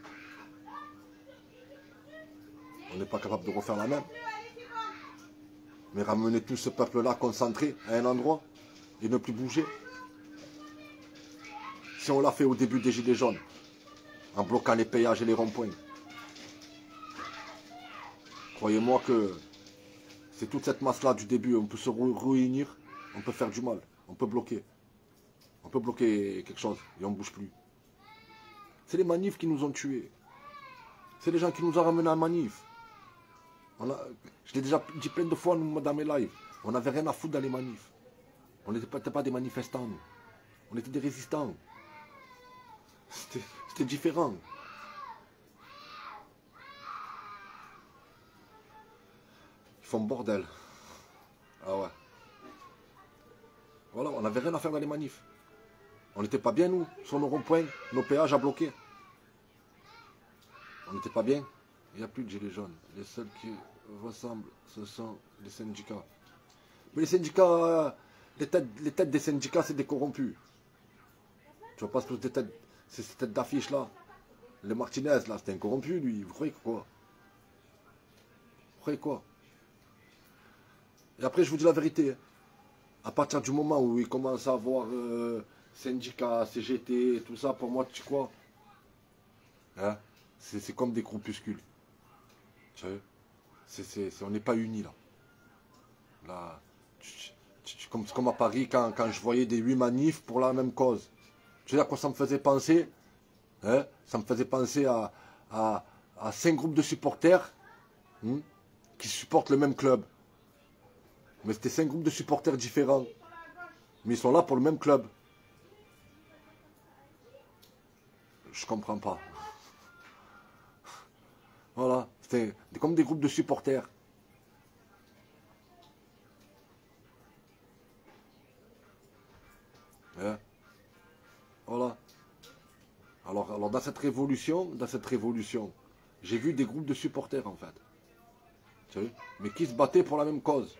On n'est pas capable de refaire la même. Mais ramener tout ce peuple-là concentré à un endroit et ne plus bouger. Si on l'a fait au début des Gilets jaunes, en bloquant les péages et les ronds-points, croyez-moi que c'est toute cette masse-là du début, on peut se réunir, on peut faire du mal, on peut bloquer. On peut bloquer quelque chose et on ne bouge plus. C'est les manifs qui nous ont tués. C'est les gens qui nous ont ramenés en manif. Je l'ai déjà dit plein de fois dans mes lives. On n'avait rien à foutre dans les manifs. On n'était pas des manifestants, nous. On était des résistants. C'était différent. Ils font bordel. Ah ouais. Voilà, on n'avait rien à faire dans les manifs. On n'était pas bien, nous, sur nos ronds-points, nos péages à bloquer. On n'était pas bien. Il n'y a plus de gilets jaunes. Les seuls qui ressemblent, ce sont les syndicats. Mais les syndicats, les têtes des syndicats, c'est des corrompus. Tu vois pas ces têtes d'affiche là. Le Martinez là, c'était un corrompu lui. Vous croyez quoi? Vous croyez quoi? Et après, je vous dis la vérité. À partir du moment où il commence à avoir syndicats, CGT, tout ça, pour moi, tu sais quoi? Hein? C'est comme des groupuscules. Tu sais? On n'est pas unis là. Là, comme à Paris, quand je voyais des 8 manifs pour la même cause. Tu sais à quoi ça me faisait penser? Hein? Ça me faisait penser à 5 groupes de supporters qui supportent le même club. Mais c'était 5 groupes de supporters différents. Mais ils sont là pour le même club. Je comprends pas. Voilà. C'était comme des groupes de supporters. Hein? Voilà. Alors dans cette révolution, j'ai vu des groupes de supporters en fait. Tu sais, mais qui se battaient pour la même cause.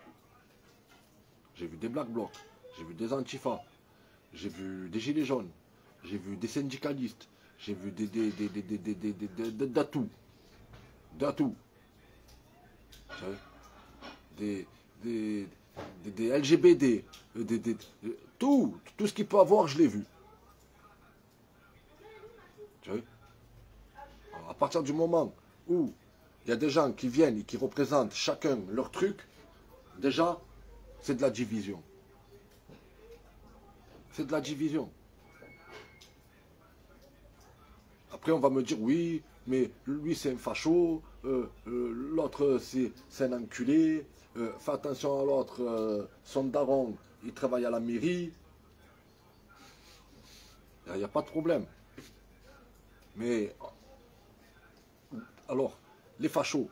J'ai vu des Black Blocs, j'ai vu des Antifa, j'ai vu des Gilets jaunes, j'ai vu des syndicalistes, j'ai vu d'atout. D'atout. Tu sais, des LGBT, tout ce qu'il peut avoir, je l'ai vu. Tu vois? Alors, à partir du moment où il y a des gens qui viennent et qui représentent chacun leur truc, déjà, c'est de la division. C'est de la division. Après, on va me dire, oui, mais lui, c'est un facho, l'autre, c'est un enculé, fais attention à l'autre, son daron, il travaille à la mairie. Il n'y a pas de problème. Mais, alors, les fachos,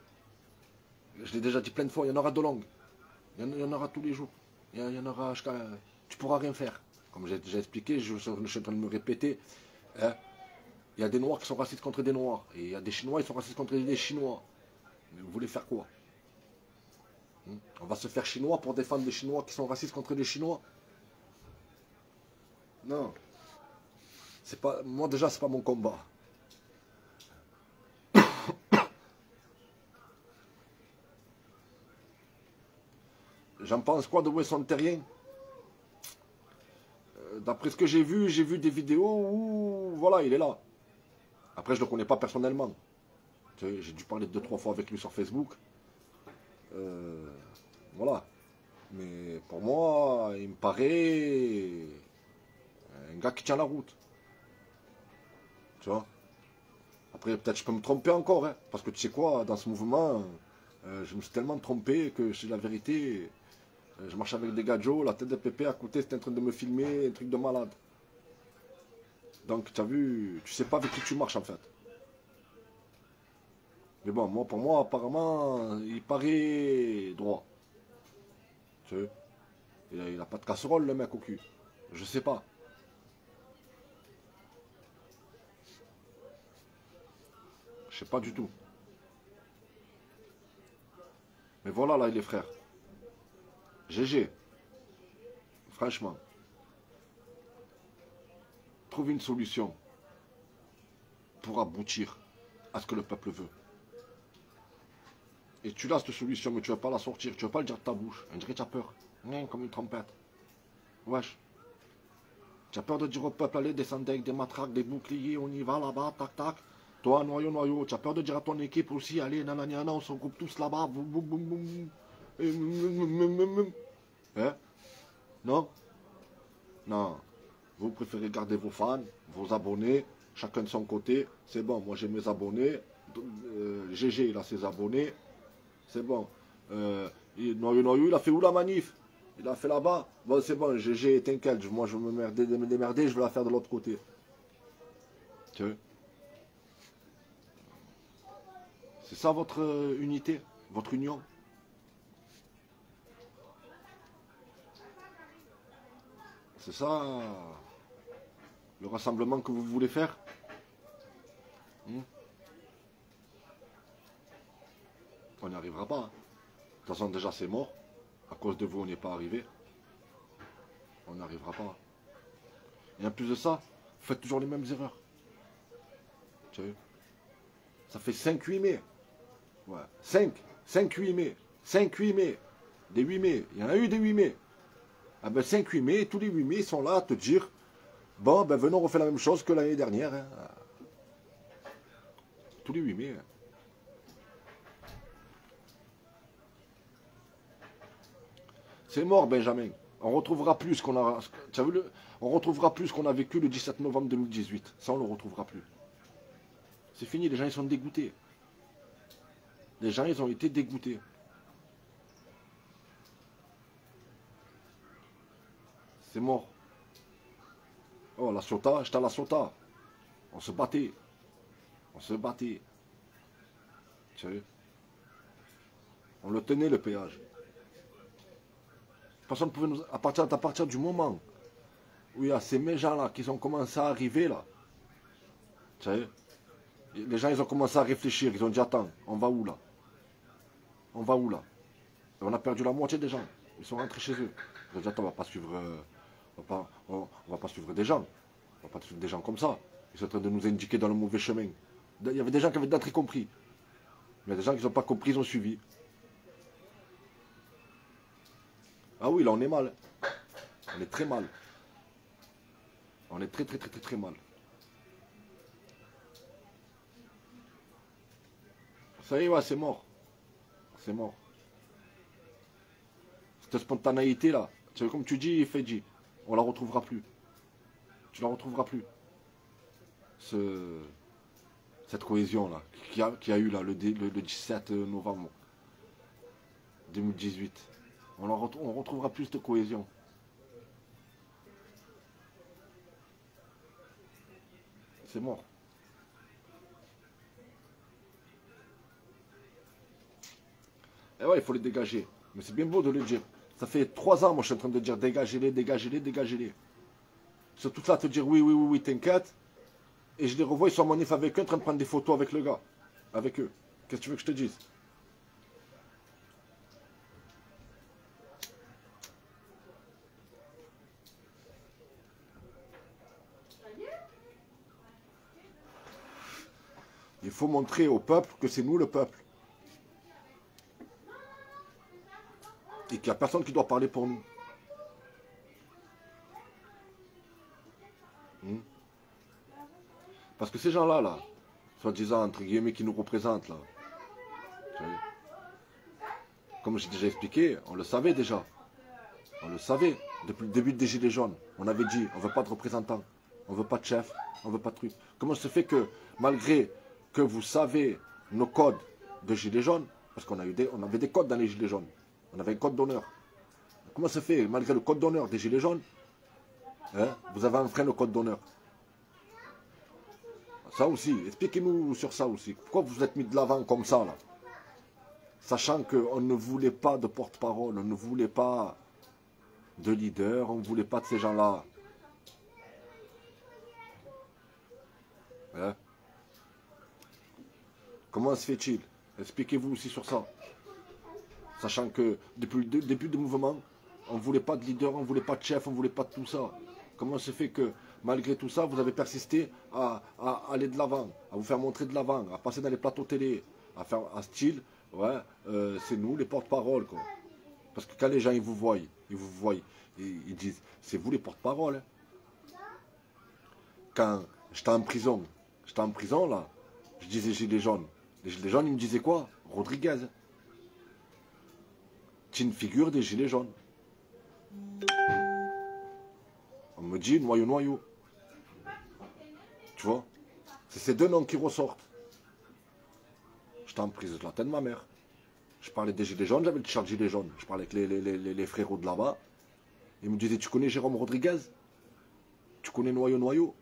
je l'ai déjà dit plein de fois, il y en aura de longues. Il y en aura tous les jours. Il y en aura jusqu'à... Tu pourras rien faire. Comme j'ai déjà expliqué, je suis en train de me répéter. Hein, il y a des Noirs qui sont racistes contre des Noirs. Et il y a des Chinois qui sont racistes contre des Chinois. Mais vous voulez faire quoi? On va se faire Chinois pour défendre les Chinois qui sont racistes contre les Chinois? Non. C'est pas, moi déjà, c'est pas mon combat. J'en pense quoi de Wesson Terrien? D'après ce que j'ai vu des vidéos où, voilà, il est là. Après, je ne le connais pas personnellement. J'ai dû parler 2-3 fois avec lui sur Facebook. Voilà. Mais pour moi, il me paraît un gars qui tient la route. Tu vois? Après, peut-être je peux me tromper encore. Hein, parce que tu sais quoi, dans ce mouvement, je me suis tellement trompé que c'est la vérité. Je marche avec des gadgets, la tête de Pépé à côté, c'était en train de me filmer, un truc de malade. Donc, tu as vu, tu sais pas avec qui tu marches en fait. Mais bon, moi, pour moi, apparemment, il paraît droit. Tu sais, il a pas de casserole, le mec, au cul. Je sais pas. Je sais pas du tout. Mais voilà, là, il est frère. GG. Franchement. Trouve une solution pour aboutir à ce que le peuple veut. Et tu l'as cette solution, mais tu ne vas pas la sortir. Tu ne vas pas le dire de ta bouche. On dirait que tu as peur. Comme une trompette. Wesh. Tu as peur de dire au peuple, allez, descendez avec des matraques, des boucliers, on y va là-bas, tac, tac. Toi, noyau. Tu as peur de dire à ton équipe aussi, allez, nanana, on se regroupe tous là-bas. Boum, boum, boum, boum. Hein? Non? Non. Vous préférez garder vos fans, vos abonnés, chacun de son côté. C'est bon, moi j'ai mes abonnés. GG, il a ses abonnés. C'est bon. Noyau, il a fait où la manif? Il a fait là-bas. Bon, c'est bon, GG, t'inquiète. Moi, je vais me démerder, je vais la faire de l'autre côté. Tu vois? C'est ça votre unité, votre union? C'est ça le rassemblement que vous voulez faire? On n'y arrivera pas. Hein. De toute façon, déjà, c'est mort. À cause de vous, on n'est pas arrivé. On n'arrivera pas. Et en plus de ça, Vous faites toujours les mêmes erreurs. Tu vois? Ça fait 5-8 mai. Ouais. 5-8 mai. 5-8 mai. Des 8 mai. Il y en a eu des 8 mai. Ah ben 5-8 mai, tous les 8 mai, ils sont là à te dire, bon, ben venons, on refait la même chose que l'année dernière. Hein. Tous les 8 mai. Hein. C'est mort, Benjamin. On retrouvera plus ce qu'on a. Tu as vu on retrouvera plus ce qu'on a vécu le 17 novembre 2018. Ça, on ne le retrouvera plus. C'est fini, les gens, ils sont dégoûtés. Les gens, ils ont été dégoûtés. C'est mort. Oh, la Ciotat, j'étais à la Ciotat. On se battait. On se battait. Tu sais. On le tenait, le péage. Personne ne pouvait nous... À partir du moment où il y a ces méchants-là qui ont commencé à arriver, là, tu sais, les gens, ils ont commencé à réfléchir. Ils ont dit, attends, on va où, là? On va où, là? Et on a perdu la moitié des gens. Ils sont rentrés chez eux. Ils ont dit, attends, on va pas suivre... on va pas suivre des gens. On va pas suivre des gens comme ça. Ils sont en train de nous indiquer dans le mauvais chemin. Il y avait des gens qui avaient d'entrée compris. Mais il y a des gens qui n'ont pas compris, ils ont suivi. Ah oui, là on est mal. On est très mal. On est très mal. Ça y est, ouais, c'est mort. C'est mort. Cette spontanéité là, comme tu dis, Fedji, on la retrouvera plus. Tu la retrouveras plus. Cette cohésion là, qui a eu là le 17 novembre 2018. On retrouvera plus de cohésion. C'est mort. Et ouais, il faut les dégager. Mais c'est bien beau de le dire. Ça fait 3 ans, moi, je suis en train de dire dégagez-les, dégagez-les, dégagez-les. Ils sont tous là à te dire oui, t'inquiète. Et je les revois, ils sont en manif avec eux, en train de prendre des photos avec le gars. Avec eux. Qu'est-ce que tu veux que je te dise? Il faut montrer au peuple que c'est nous le peuple. Et qu'il n'y a personne qui doit parler pour nous. Parce que ces gens-là, là, soi-disant, entre guillemets, qui nous représentent, là, comme j'ai déjà expliqué, on le savait déjà. On le savait depuis le début des Gilets jaunes. On avait dit, on ne veut pas de représentants, on ne veut pas de chef, on ne veut pas de trucs. Comment se fait que, malgré que vous savez nos codes de Gilets jaunes, parce qu'on avait des codes dans les Gilets jaunes, on avait un code d'honneur. Comment se fait, malgré le code d'honneur des Gilets jaunes, hein, vous avez enfreint le code d'honneur? Ça aussi, expliquez-nous sur ça aussi. Pourquoi vous êtes mis de l'avant comme ça, là? Sachant qu'on ne voulait pas de porte-parole, on ne voulait pas de leader, on ne voulait pas de ces gens-là. Hein? Comment se fait-il? Expliquez-vous aussi sur ça. Sachant que depuis le début du mouvement, on ne voulait pas de leader, on ne voulait pas de chef, on ne voulait pas de tout ça. Comment se fait que, malgré tout ça, vous avez persisté à aller de l'avant, à vous faire montrer de l'avant, à passer dans les plateaux télé, à faire un style, ouais, c'est nous les porte-parole, quoi. Parce que quand les gens ils vous voient, ils disent, c'est vous les porte-parole. Hein. Quand j'étais en prison là, je disais Gilets jaunes. Les Gilets jaunes, ils me disaient quoi? Rodriguez. Tu es une figure des Gilets jaunes. On me dit noyau. Tu vois? C'est ces deux noms qui ressortent. J'étais en prison de la tête de ma mère. Je parlais des Gilets jaunes, j'avais le t-shirt Gilets jaunes. Je parlais avec les frérots de là-bas. Ils me disaient, tu connais Jérôme Rodriguez? Tu connais noyau?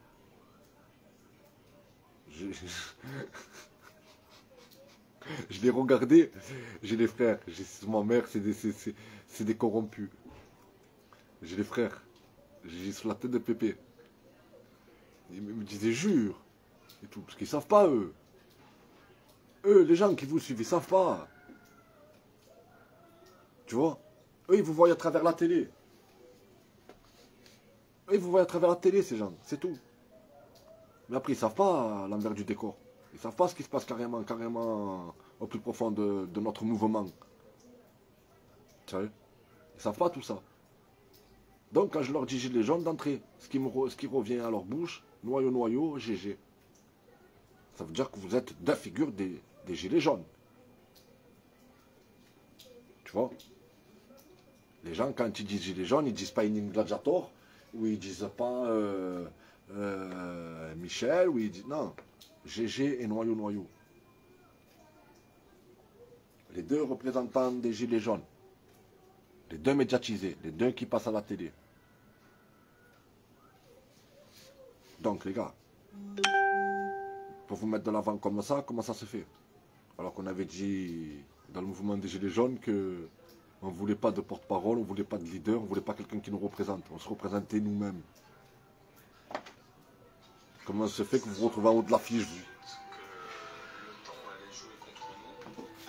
Je l'ai regardé, j'ai les frères, ma mère, c'est des corrompus. J'ai les frères, j'ai sur la tête de Pépé. Ils me disaient, jure, et tout, parce qu'ils ne savent pas, eux. Eux, les gens qui vous suivent, ils ne savent pas. Tu vois? Eux, ils vous voient à travers la télé. Eux, ils vous voient à travers la télé, ces gens, c'est tout. Mais après, ils ne savent pas l'envers du décor. Ils ne savent pas ce qui se passe carrément au plus profond de notre mouvement. Tu sais? Ils ne savent pas tout ça. Donc, quand je leur dis gilets jaunes d'entrée, ce qui revient à leur bouche, noyau, GG. Ça veut dire que vous êtes deux figures des gilets jaunes. Tu vois? Les gens, quand ils disent gilets jaunes, ils disent pas Inning Gladiator, ou ils disent pas Michel, ou ils disent non, GG et noyau. Les deux représentants des gilets jaunes. Les deux médiatisés, les deux qui passent à la télé. Donc les gars, pour vous mettre de l'avant comme ça, comment ça se fait? Alors qu'on avait dit dans le mouvement des Gilets jaunes que on ne voulait pas de porte-parole, on ne voulait pas de leader, on ne voulait pas quelqu'un qui nous représente. On se représentait nous-mêmes. Comment ça se fait que vous vous retrouvez en haut de l'affiche, vous?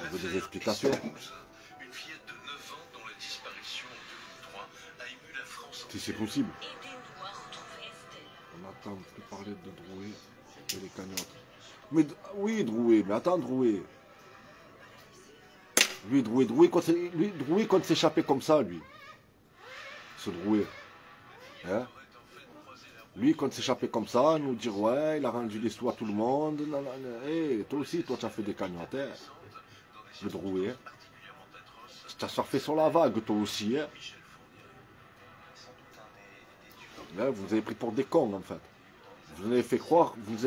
On veut des explications. Si c'est possible. On attend plus parler de Drouet et les cagnottes. Mais oui, Drouet, mais attends, Drouet. Lui, Drouet, quand s'échappait comme ça, lui. Ce Drouet. Hein? Lui, quand s'échappait comme ça, nous dire, ouais, il a rendu les sous à tout le monde. Hey, toi aussi, toi, tu as fait des cagnottes. Hein? Le Drouet. Tu as surfé sur la vague, toi aussi. Hein? Là, vous avez pris pour des cons, en fait. Vous avez fait croire, vous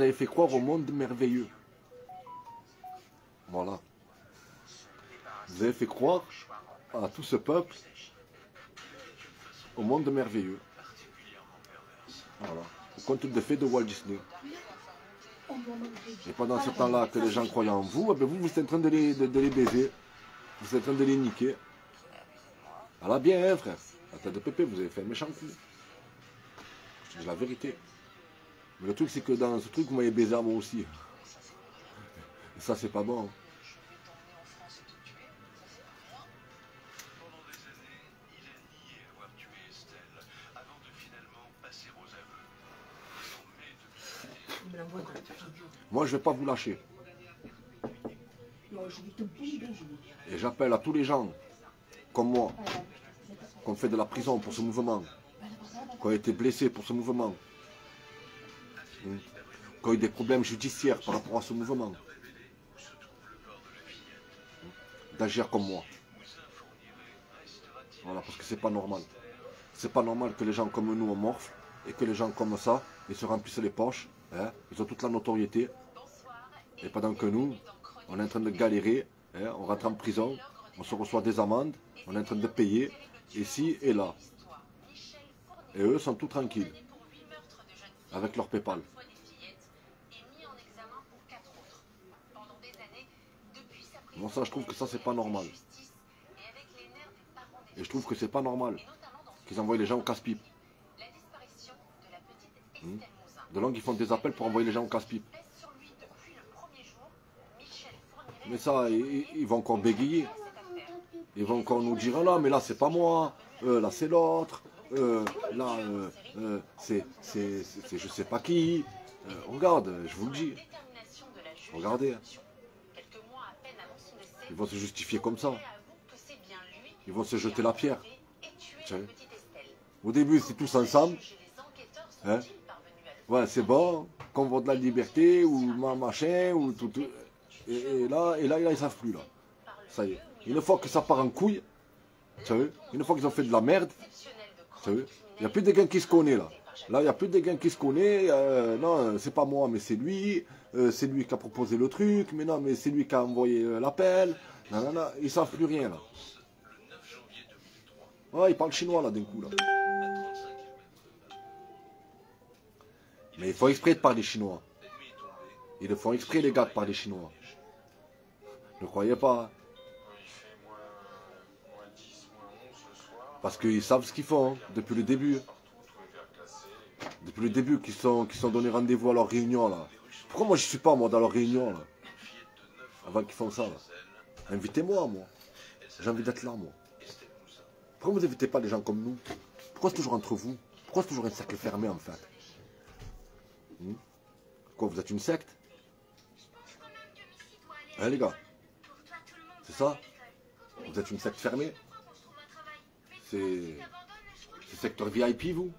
avez fait croire au monde merveilleux. Voilà. Vous avez fait croire à tout ce peuple au monde merveilleux. Voilà. Au conte de fées de Walt Disney. Et pendant ce temps-là que les gens croyaient en vous, eh bien vous êtes en train de les baiser. Vous êtes en train de les niquer. Alors bien, hein, frère. La tête de pépé, vous avez fait un méchant coup. Je dis la vérité. Mais le truc, c'est que dans ce truc, vous m'avez baisé à moi aussi. Et ça, c'est pas bon. Moi, je ne vais pas vous lâcher. Et j'appelle à tous les gens, comme moi, qui ont fait de la prison pour ce mouvement, qui ont été blessés pour ce mouvement, qui ont eu des problèmes judiciaires par rapport à ce mouvement, d'agir comme moi. Voilà, parce que c'est pas normal. C'est pas normal que les gens comme nous, on morfle, et que les gens comme ça, ils se remplissent les poches, hein, ils ont toute la notoriété, et pendant que nous, on est en train de galérer, hein, on rentre en prison, on se reçoit des amendes, on est en train de payer, ici et là. Et eux sont tout tranquilles, avec leur PayPal. Bon, ça, je trouve que ça, c'est pas normal. Et je trouve que c'est pas normal qu'ils envoient les gens au casse-pipe. De longue, ils font des appels pour envoyer les gens au casse-pipe. Mais ça, ils vont encore bégayer. Ils vont encore nous dire, ah là, mais là, c'est pas moi, là, c'est l'autre, là, c'est je sais pas qui. Regarde, je vous le dis. Regardez. Hein. Ils vont se justifier comme ça. Ils vont se jeter la pierre. Au début, c'est tous ensemble. Hein? Ouais, c'est bon. Convoi de la liberté, ou machin, ou tout. Et là, ils ne savent plus, là. Ça y est. Une fois que ça part en couille, une fois qu'ils ont fait de la merde, il n'y a plus de gars qui se connaissent, là. Là, il n'y a plus de gars qui se connaissent. Non, c'est pas moi, mais c'est lui qui a proposé le truc. Mais non, mais c'est lui qui a envoyé l'appel. Non, ils ne savent plus rien, là. Ouais, ils parlent chinois, là, d'un coup, là. Mais ils font exprès de parler chinois. Ils le font exprès, les gars, de parler chinois. Ne croyez pas. Parce qu'ils savent ce qu'ils font, hein, depuis le début. Depuis le début, qu'ils sont donné rendez-vous à leur réunion, là. Pourquoi moi, je ne suis pas, moi, dans leur réunion, là? Avant qu'ils font ça, là. Invitez-moi, moi. J'ai envie d'être là, moi. Pourquoi vous n'invitez pas les gens comme nous? Pourquoi c'est toujours entre vous? Pourquoi c'est toujours un cercle fermé, en fait? Quoi, vous êtes une secte? Hein les gars? C'est ça? Vous êtes une secte fermée? C'est secteur VIP vous?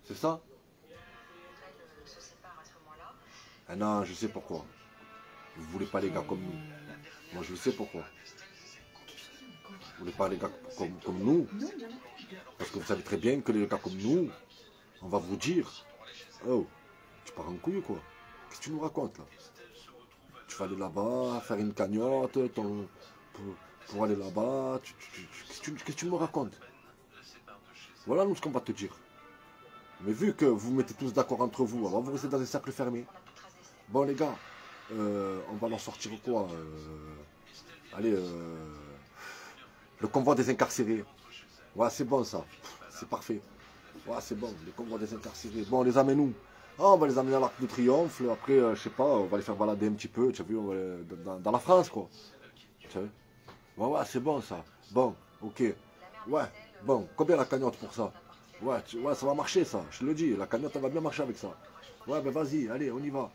C'est ça? Ah non, je sais pourquoi. Vous voulez pas les gars comme nous. Moi je sais pourquoi. Vous voulez pas les gars comme nous. Parce que vous savez très bien que les gars comme nous, on va vous dire, oh, tu pars en couille quoi? Qu'est-ce que tu nous racontes là? Tu vas aller là-bas, faire une cagnotte, pour aller là-bas, qu'est-ce que tu me racontes? Voilà nous ce qu'on va te dire. Mais vu que vous mettez tous d'accord entre vous, alors vous restez dans des cercles fermés. Bon les gars, on va leur sortir quoi? Allez, le convoi des incarcérés. Ouais, c'est bon ça. C'est parfait. Ouais, c'est bon, les convois des incarcérés. Bon, on les amène où? Ah, on va les amener à l'Arc de Triomphe. Après, je sais pas, on va les faire balader un petit peu. Tu as vu, dans la France, quoi. Tu sais? Ouais, c'est bon ça. Bon, ok. Ouais, bon, combien la cagnotte pour ça? Ouais, ouais, ça va marcher ça. Je te le dis, la cagnotte, elle va bien marcher avec ça. Ouais, ben vas-y, allez, on y va.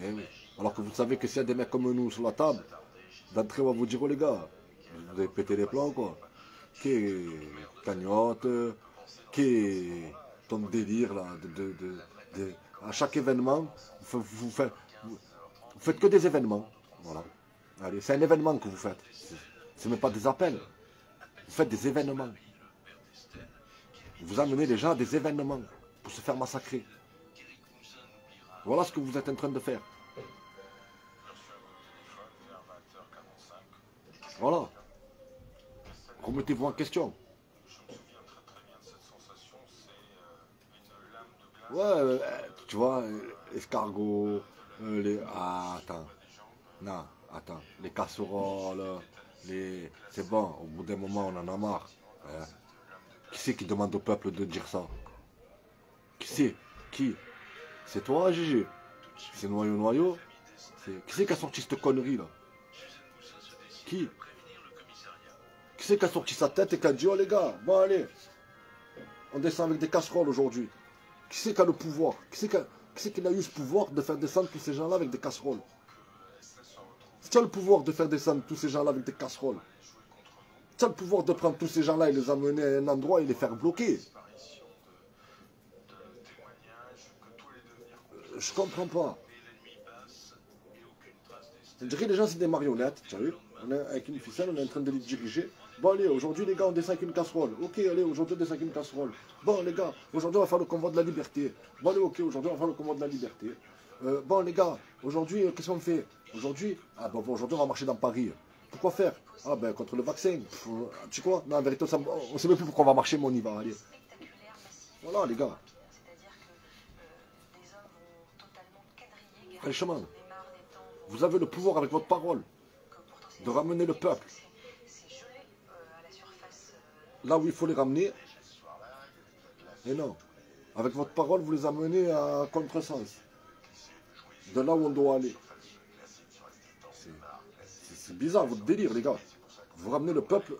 Eh oui. Alors que vous savez que s'il y a des mecs comme nous sur la table, d'entrée, on va vous dire, oh les gars, vous avez pété les plans, quoi. Qu'est cagnotte, qu'est ton délire, là, à chaque événement, vous faites que des événements. Voilà. Allez, c'est un événement que vous faites. Ce n'est pas des appels. Vous faites des événements. Vous amenez les gens à des événements pour se faire massacrer. Voilà ce que vous êtes en train de faire. Voilà. Remettez-vous en question. Ouais, tu vois, escargot, attends. Non, attends. Les casseroles, c'est bon, au bout d'un moment, on en a marre. Hein. Qui c'est qui demande au peuple de dire ça? Qui c'est? Qui? C'est toi, Gégé? C'est Noyau? Qui c'est qui a sorti cette connerie, là? Qui? Qui c'est qui a sorti sa tête et qui a dit, oh les gars, bon allez, on descend avec des casseroles aujourd'hui. Qui c'est qui a le pouvoir? Qui c'est qui a eu ce pouvoir de faire descendre tous ces gens-là avec des casseroles? Tu as le pouvoir de faire descendre tous ces gens-là avec des casseroles. Tu as le pouvoir de prendre tous ces gens-là et les amener à un endroit et les faire bloquer. Je comprends pas. Je dirais les gens c'est des marionnettes, tu as vu? On est avec une ficelle, on est en train de les diriger. Bon allez, aujourd'hui les gars on descend avec une casserole. Ok, allez, aujourd'hui on descend avec une casserole. Bon les gars, aujourd'hui on va faire le convoi de la liberté. Bon allez, ok, aujourd'hui on va faire le convoi de la liberté. Bon les gars, aujourd'hui qu'est-ce qu'on fait? Aujourd'hui, aujourd'hui on va marcher dans Paris. Pourquoi faire? Ah ben contre le vaccin. Tu sais quoi? Non, en vérité, on ne sait même plus pourquoi on va marcher, mais on y va, allez. Voilà les gars. Franchement, vous avez le pouvoir avec votre parole de ramener le peuple là où il faut les ramener. Et non, avec votre parole, vous les amenez à contresens de là où on doit aller. C'est bizarre votre délire, les gars. Vous ramenez le peuple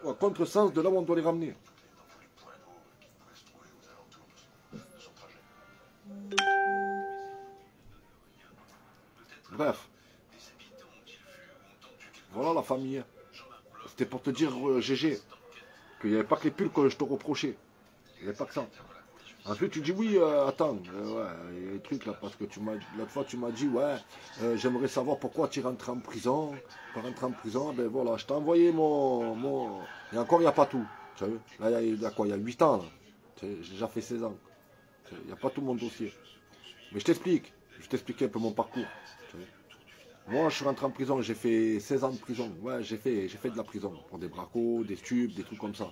à contresens de là où on doit les ramener. Bref. Voilà la famille. C'était pour te dire, GG, qu'il n'y avait pas que les pulls que je te reprochais. Il n'y avait pas que ça. Ensuite, tu dis oui, attends, ouais, il y a des trucs là, parce que l'autre fois tu m'as dit, ouais, j'aimerais savoir pourquoi tu es rentré en prison. Pour rentrer en prison, ben voilà, je t'ai envoyé mon... Et encore, il n'y a pas tout. Tu vois, là, il y a quoi? Il y a 8 ans, là. J'ai déjà fait 16 ans. Il n'y a pas tout mon dossier. Mais je t'explique. Je vais t'expliquer un peu mon parcours. Moi, je suis rentré en prison, j'ai fait 16 ans de prison. Ouais, j'ai fait de la prison. Pour des bracos, des stupes, des trucs comme ça.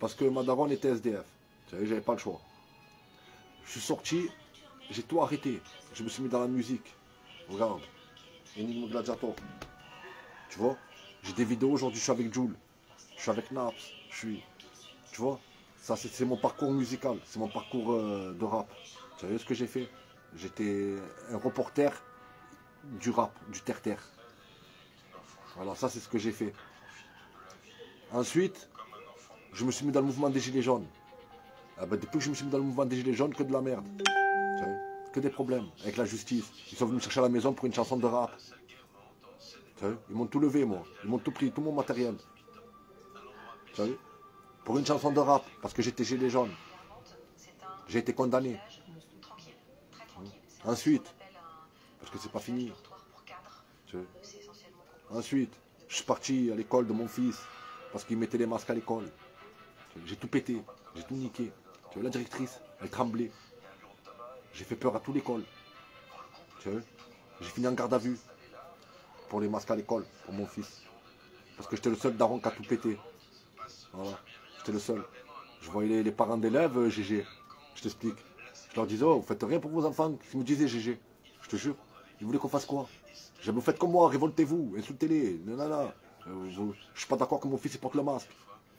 Parce que ma daronne était SDF. Tu sais, j'avais pas le choix. Je suis sorti, j'ai tout arrêté. Je me suis mis dans la musique. Regarde, Enigma Gladiator. Tu vois, j'ai des vidéos aujourd'hui, je suis avec Jules. Je suis avec Naps. Tu vois, ça c'est mon parcours musical. C'est mon parcours de rap. Tu savez ce que j'ai fait? J'étais un reporter du rap, du terre-terre. Voilà, ça c'est ce que j'ai fait. Ensuite, je me suis mis dans le mouvement des Gilets jaunes. Ah ben, depuis que je me suis mis dans le mouvement des Gilets jaunes, que de la merde. Que des problèmes avec la justice. Ils sont venus me chercher à la maison pour une chanson de rap. Tu sais, ils m'ont tout levé, moi. Ils m'ont tout pris, tout mon matériel. Tu sais, pour une chanson de rap, parce que j'étais gilet jaune. J'ai été condamné. Ensuite, parce que c'est pas fini. Tu sais. Ensuite, je suis parti à l'école de mon fils, parce qu'il mettait les masques à l'école. J'ai tout pété, j'ai tout niqué. Tu vois, la directrice, elle tremblait. J'ai fait peur à toute l'école. Tu vois, j'ai fini en garde à vue pour les masques à l'école, pour mon fils. Parce que j'étais le seul daron qui a tout pété. Voilà, j'étais le seul. Je voyais les parents d'élèves, GG. Je t'explique. Je leur disais, oh, vous faites rien pour vos enfants. Ils me disaient GG. Je te jure. Ils voulaient qu'on fasse quoi? Je vous faites comme moi, révoltez-vous, insultez-les. Non, non, non. Je suis pas d'accord que mon fils il porte le masque.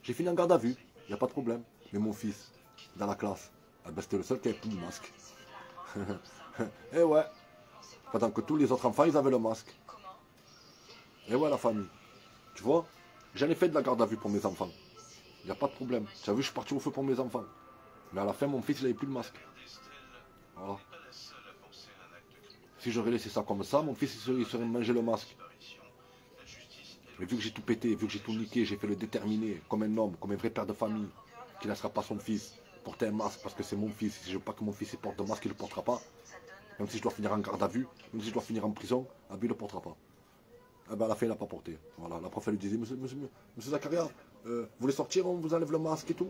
J'ai fini en garde à vue, il n'y a pas de problème. Mais mon fils, dans la classe, eh ben, c'était le seul qui avait plus de masque. Et ouais. Pendant que tous les autres enfants, ils avaient le masque. Et ouais, la famille. Tu vois, j'en ai fait de la garde à vue pour mes enfants. Il n'y a pas de problème. Tu as vu, je suis parti au feu pour mes enfants. Mais à la fin, mon fils, il n'avait plus de masque. Voilà. Si j'aurais laissé ça comme ça, mon fils, il serait mangé le masque. Mais vu que j'ai tout pété, vu que j'ai tout niqué, j'ai fait le déterminé, comme un homme, comme un vrai père de famille, qui ne laissera pas son fils porter un masque parce que c'est mon fils. Si je veux pas que mon fils porte un masque, il ne le portera pas. Même si je dois finir en garde à vue, même si je dois finir en prison, il ne le portera pas. Eh ben, à la fin, il n'a pas porté. Voilà, la prof, elle lui disait, monsieur Zakaria, vous voulez sortir, on vous enlève le masque et tout.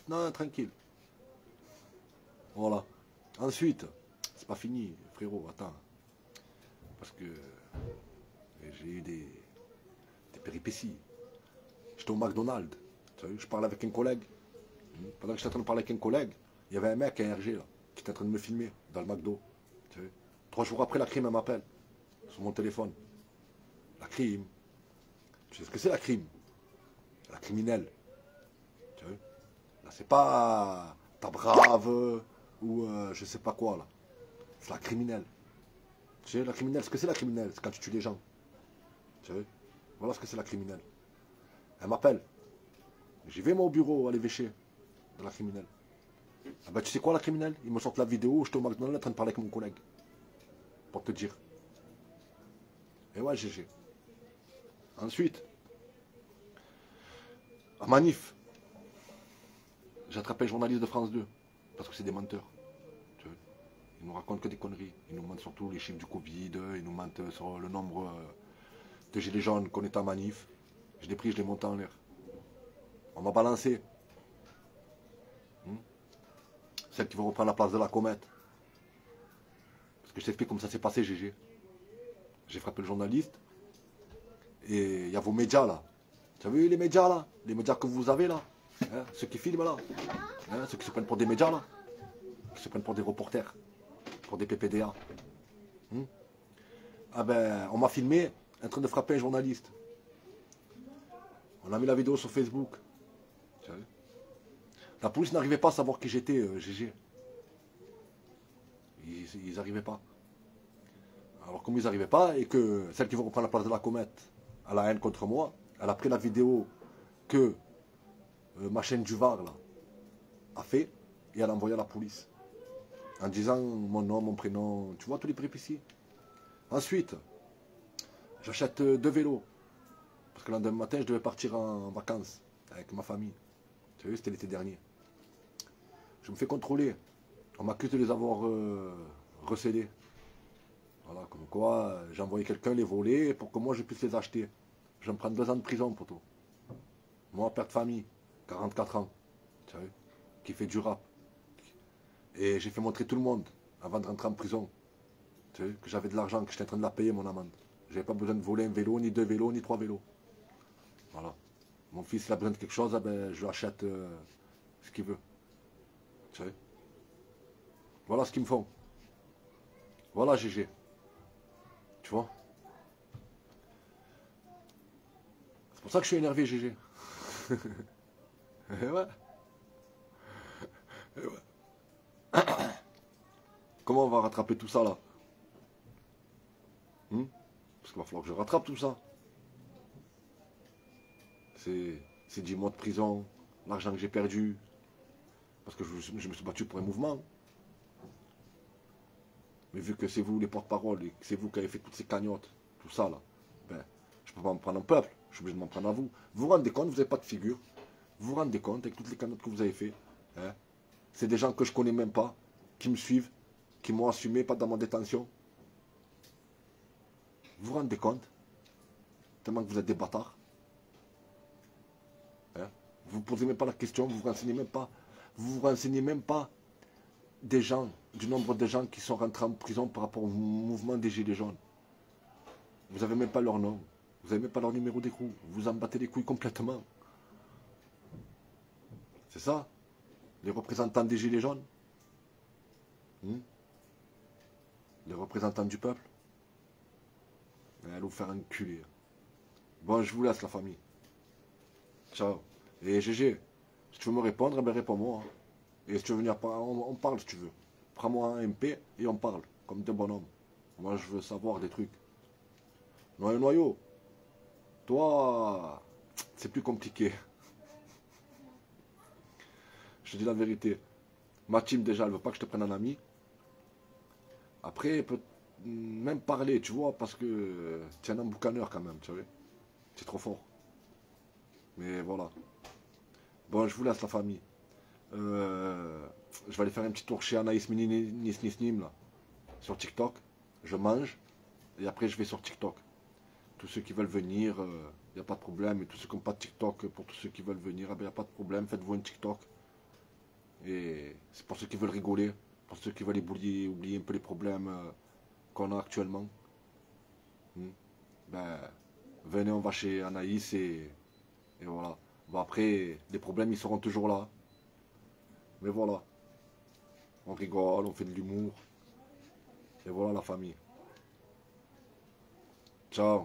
Non, tranquille. Voilà. Ensuite, c'est pas fini, frérot, attends. Parce que j'ai eu des péripéties. J'étais au McDonald's. Tu sais, je parlais avec un collègue. Pendant que j'étais en train de parler avec un collègue, il y avait un mec, un RG, là, qui était en train de me filmer dans le McDo. Tu sais. 3 jours après, la crime, elle m'appelle sur mon téléphone. La crime. Tu sais ce que c'est la crime? La criminelle. Tu sais. Là, c'est pas ta brave ou je sais pas quoi, là. C'est la criminelle. Tu sais, la criminelle, ce que c'est la criminelle? C'est quand tu tues les gens. Tu sais. Voilà ce que c'est la criminelle. Elle m'appelle. J'y vais moi au bureau à l'évêché de la criminelle. Ah bah tu sais quoi la criminelle? Ils me sortent la vidéo, j'étais au McDonald's en train de parler avec mon collègue. Pour te dire. Et ouais, GG. Ensuite, à Manif, j'ai attrapé un journaliste de France 2. Parce que c'est des menteurs. Tu vois. Ils nous racontent que des conneries. Ils nous mentent surtout les chiffres du Covid. Ils nous mentent sur le nombre de gilets jaunes qu'on est à Manif. Je l'ai pris, je l'ai monté en l'air. On m'a balancé. Celle qui veut reprendre la place de la comète. Parce que je t'explique comment ça s'est passé, GG. J'ai frappé le journaliste. Et il y a vos médias là. Tu as vu les médias là? Les médias que vous avez là, hein, ceux qui filment là, hein, ceux qui se prennent pour des médias là, qui se prennent pour des reporters, pour des PPDA. Ah ben, on m'a filmé en train de frapper un journaliste. On a mis la vidéo sur Facebook. Tu as vu? La police n'arrivait pas à savoir qui j'étais, GG. Ils n'arrivaient pas. Alors comme ils n'arrivaient pas, et que celle qui veut reprendre la place de la comète a la haine contre moi, elle a pris la vidéo que ma chaîne du Var là, a fait, et elle a envoyé à la police. En disant mon nom, mon prénom, tu vois tous les péripéties. Ensuite, j'achète 2 vélos. Parce que le lendemain matin, je devais partir en vacances avec ma famille. Tu as vu, c'était l'été dernier. Je me fais contrôler. On m'accuse de les avoir recédés. Voilà, comme quoi, j'ai envoyé quelqu'un les voler pour que moi je puisse les acheter. Je vais me prendre 2 ans de prison, poteau. Moi, père de famille, 44 ans, tu vois, qui fait du rap. Et j'ai fait montrer tout le monde, avant de rentrer en prison, tu sais, que j'avais de l'argent, que j'étais en train de la payer, mon amende. J'avais pas besoin de voler un vélo, ni 2 vélos, ni 3 vélos. Voilà. Mon fils, il a besoin de quelque chose, ben, je lui achète ce qu'il veut. Tu sais. Voilà ce qu'ils me font. Voilà, GG. Tu vois? C'est pour ça que je suis énervé, GG. Et ouais. Et ouais. Comment on va rattraper tout ça, là? Parce qu'il va falloir que je rattrape tout ça. C'est 10 mois de prison, l'argent que j'ai perdu. Parce que je me suis battu pour un mouvement. Mais vu que c'est vous les porte-parole et que c'est vous qui avez fait toutes ces cagnottes, tout ça là, ben, je ne peux pas me prendre un peuple, je suis obligé de m'en prendre à vous. Vous vous rendez compte, vous n'avez pas de figure. Vous vous rendez compte avec toutes les cagnottes que vous avez fait. Hein? C'est des gens que je connais même pas, qui me suivent, qui m'ont assumé, pas dans mon détention. Vous vous rendez compte? Tellement que vous êtes des bâtards. Hein? Vous ne posez même pas la question, vous vous renseignez même pas. Vous vous renseignez même pas des gens, du nombre de gens qui sont rentrés en prison par rapport au mouvement des Gilets jaunes. Vous n'avez même pas leur nom. Vous n'avez même pas leur numéro d'écrou. Vous en battez les couilles complètement. C'est ça? Les représentants des Gilets jaunes? Les représentants du peuple? Allez vous faire enculer. Bon, je vous laisse la famille. Ciao. Et GG, si tu veux me répondre, eh ben réponds-moi. Hein. Et si tu veux venir, on parle si tu veux. Prends-moi un MP et on parle, comme des bonhommes. Moi, je veux savoir des trucs. Noyau, toi, c'est plus compliqué. Je te dis la vérité. Ma team, déjà, elle veut pas que je te prenne en ami. Après, elle peut même parler, tu vois, parce que tu es un emboucaneur quand même, tu vois. C'est trop fort. Mais voilà. Bon, je vous laisse la famille. Je vais aller faire un petit tour chez Anaïs Mini Nisnim là, sur TikTok. Je mange et après je vais sur TikTok. Tous ceux qui veulent venir, il n'y a pas de problème. Et tous ceux qui n'ont pas de TikTok, pour tous ceux qui veulent venir, il n'y a pas de problème. Faites-vous un TikTok. Et c'est pour ceux qui veulent rigoler, pour ceux qui veulent oublier un peu les problèmes qu'on a actuellement. Ben, venez, on va chez Anaïs et voilà. Bon, après, les problèmes, ils seront toujours là. Mais voilà. On rigole, on fait de l'humour. Et voilà la famille. Ciao.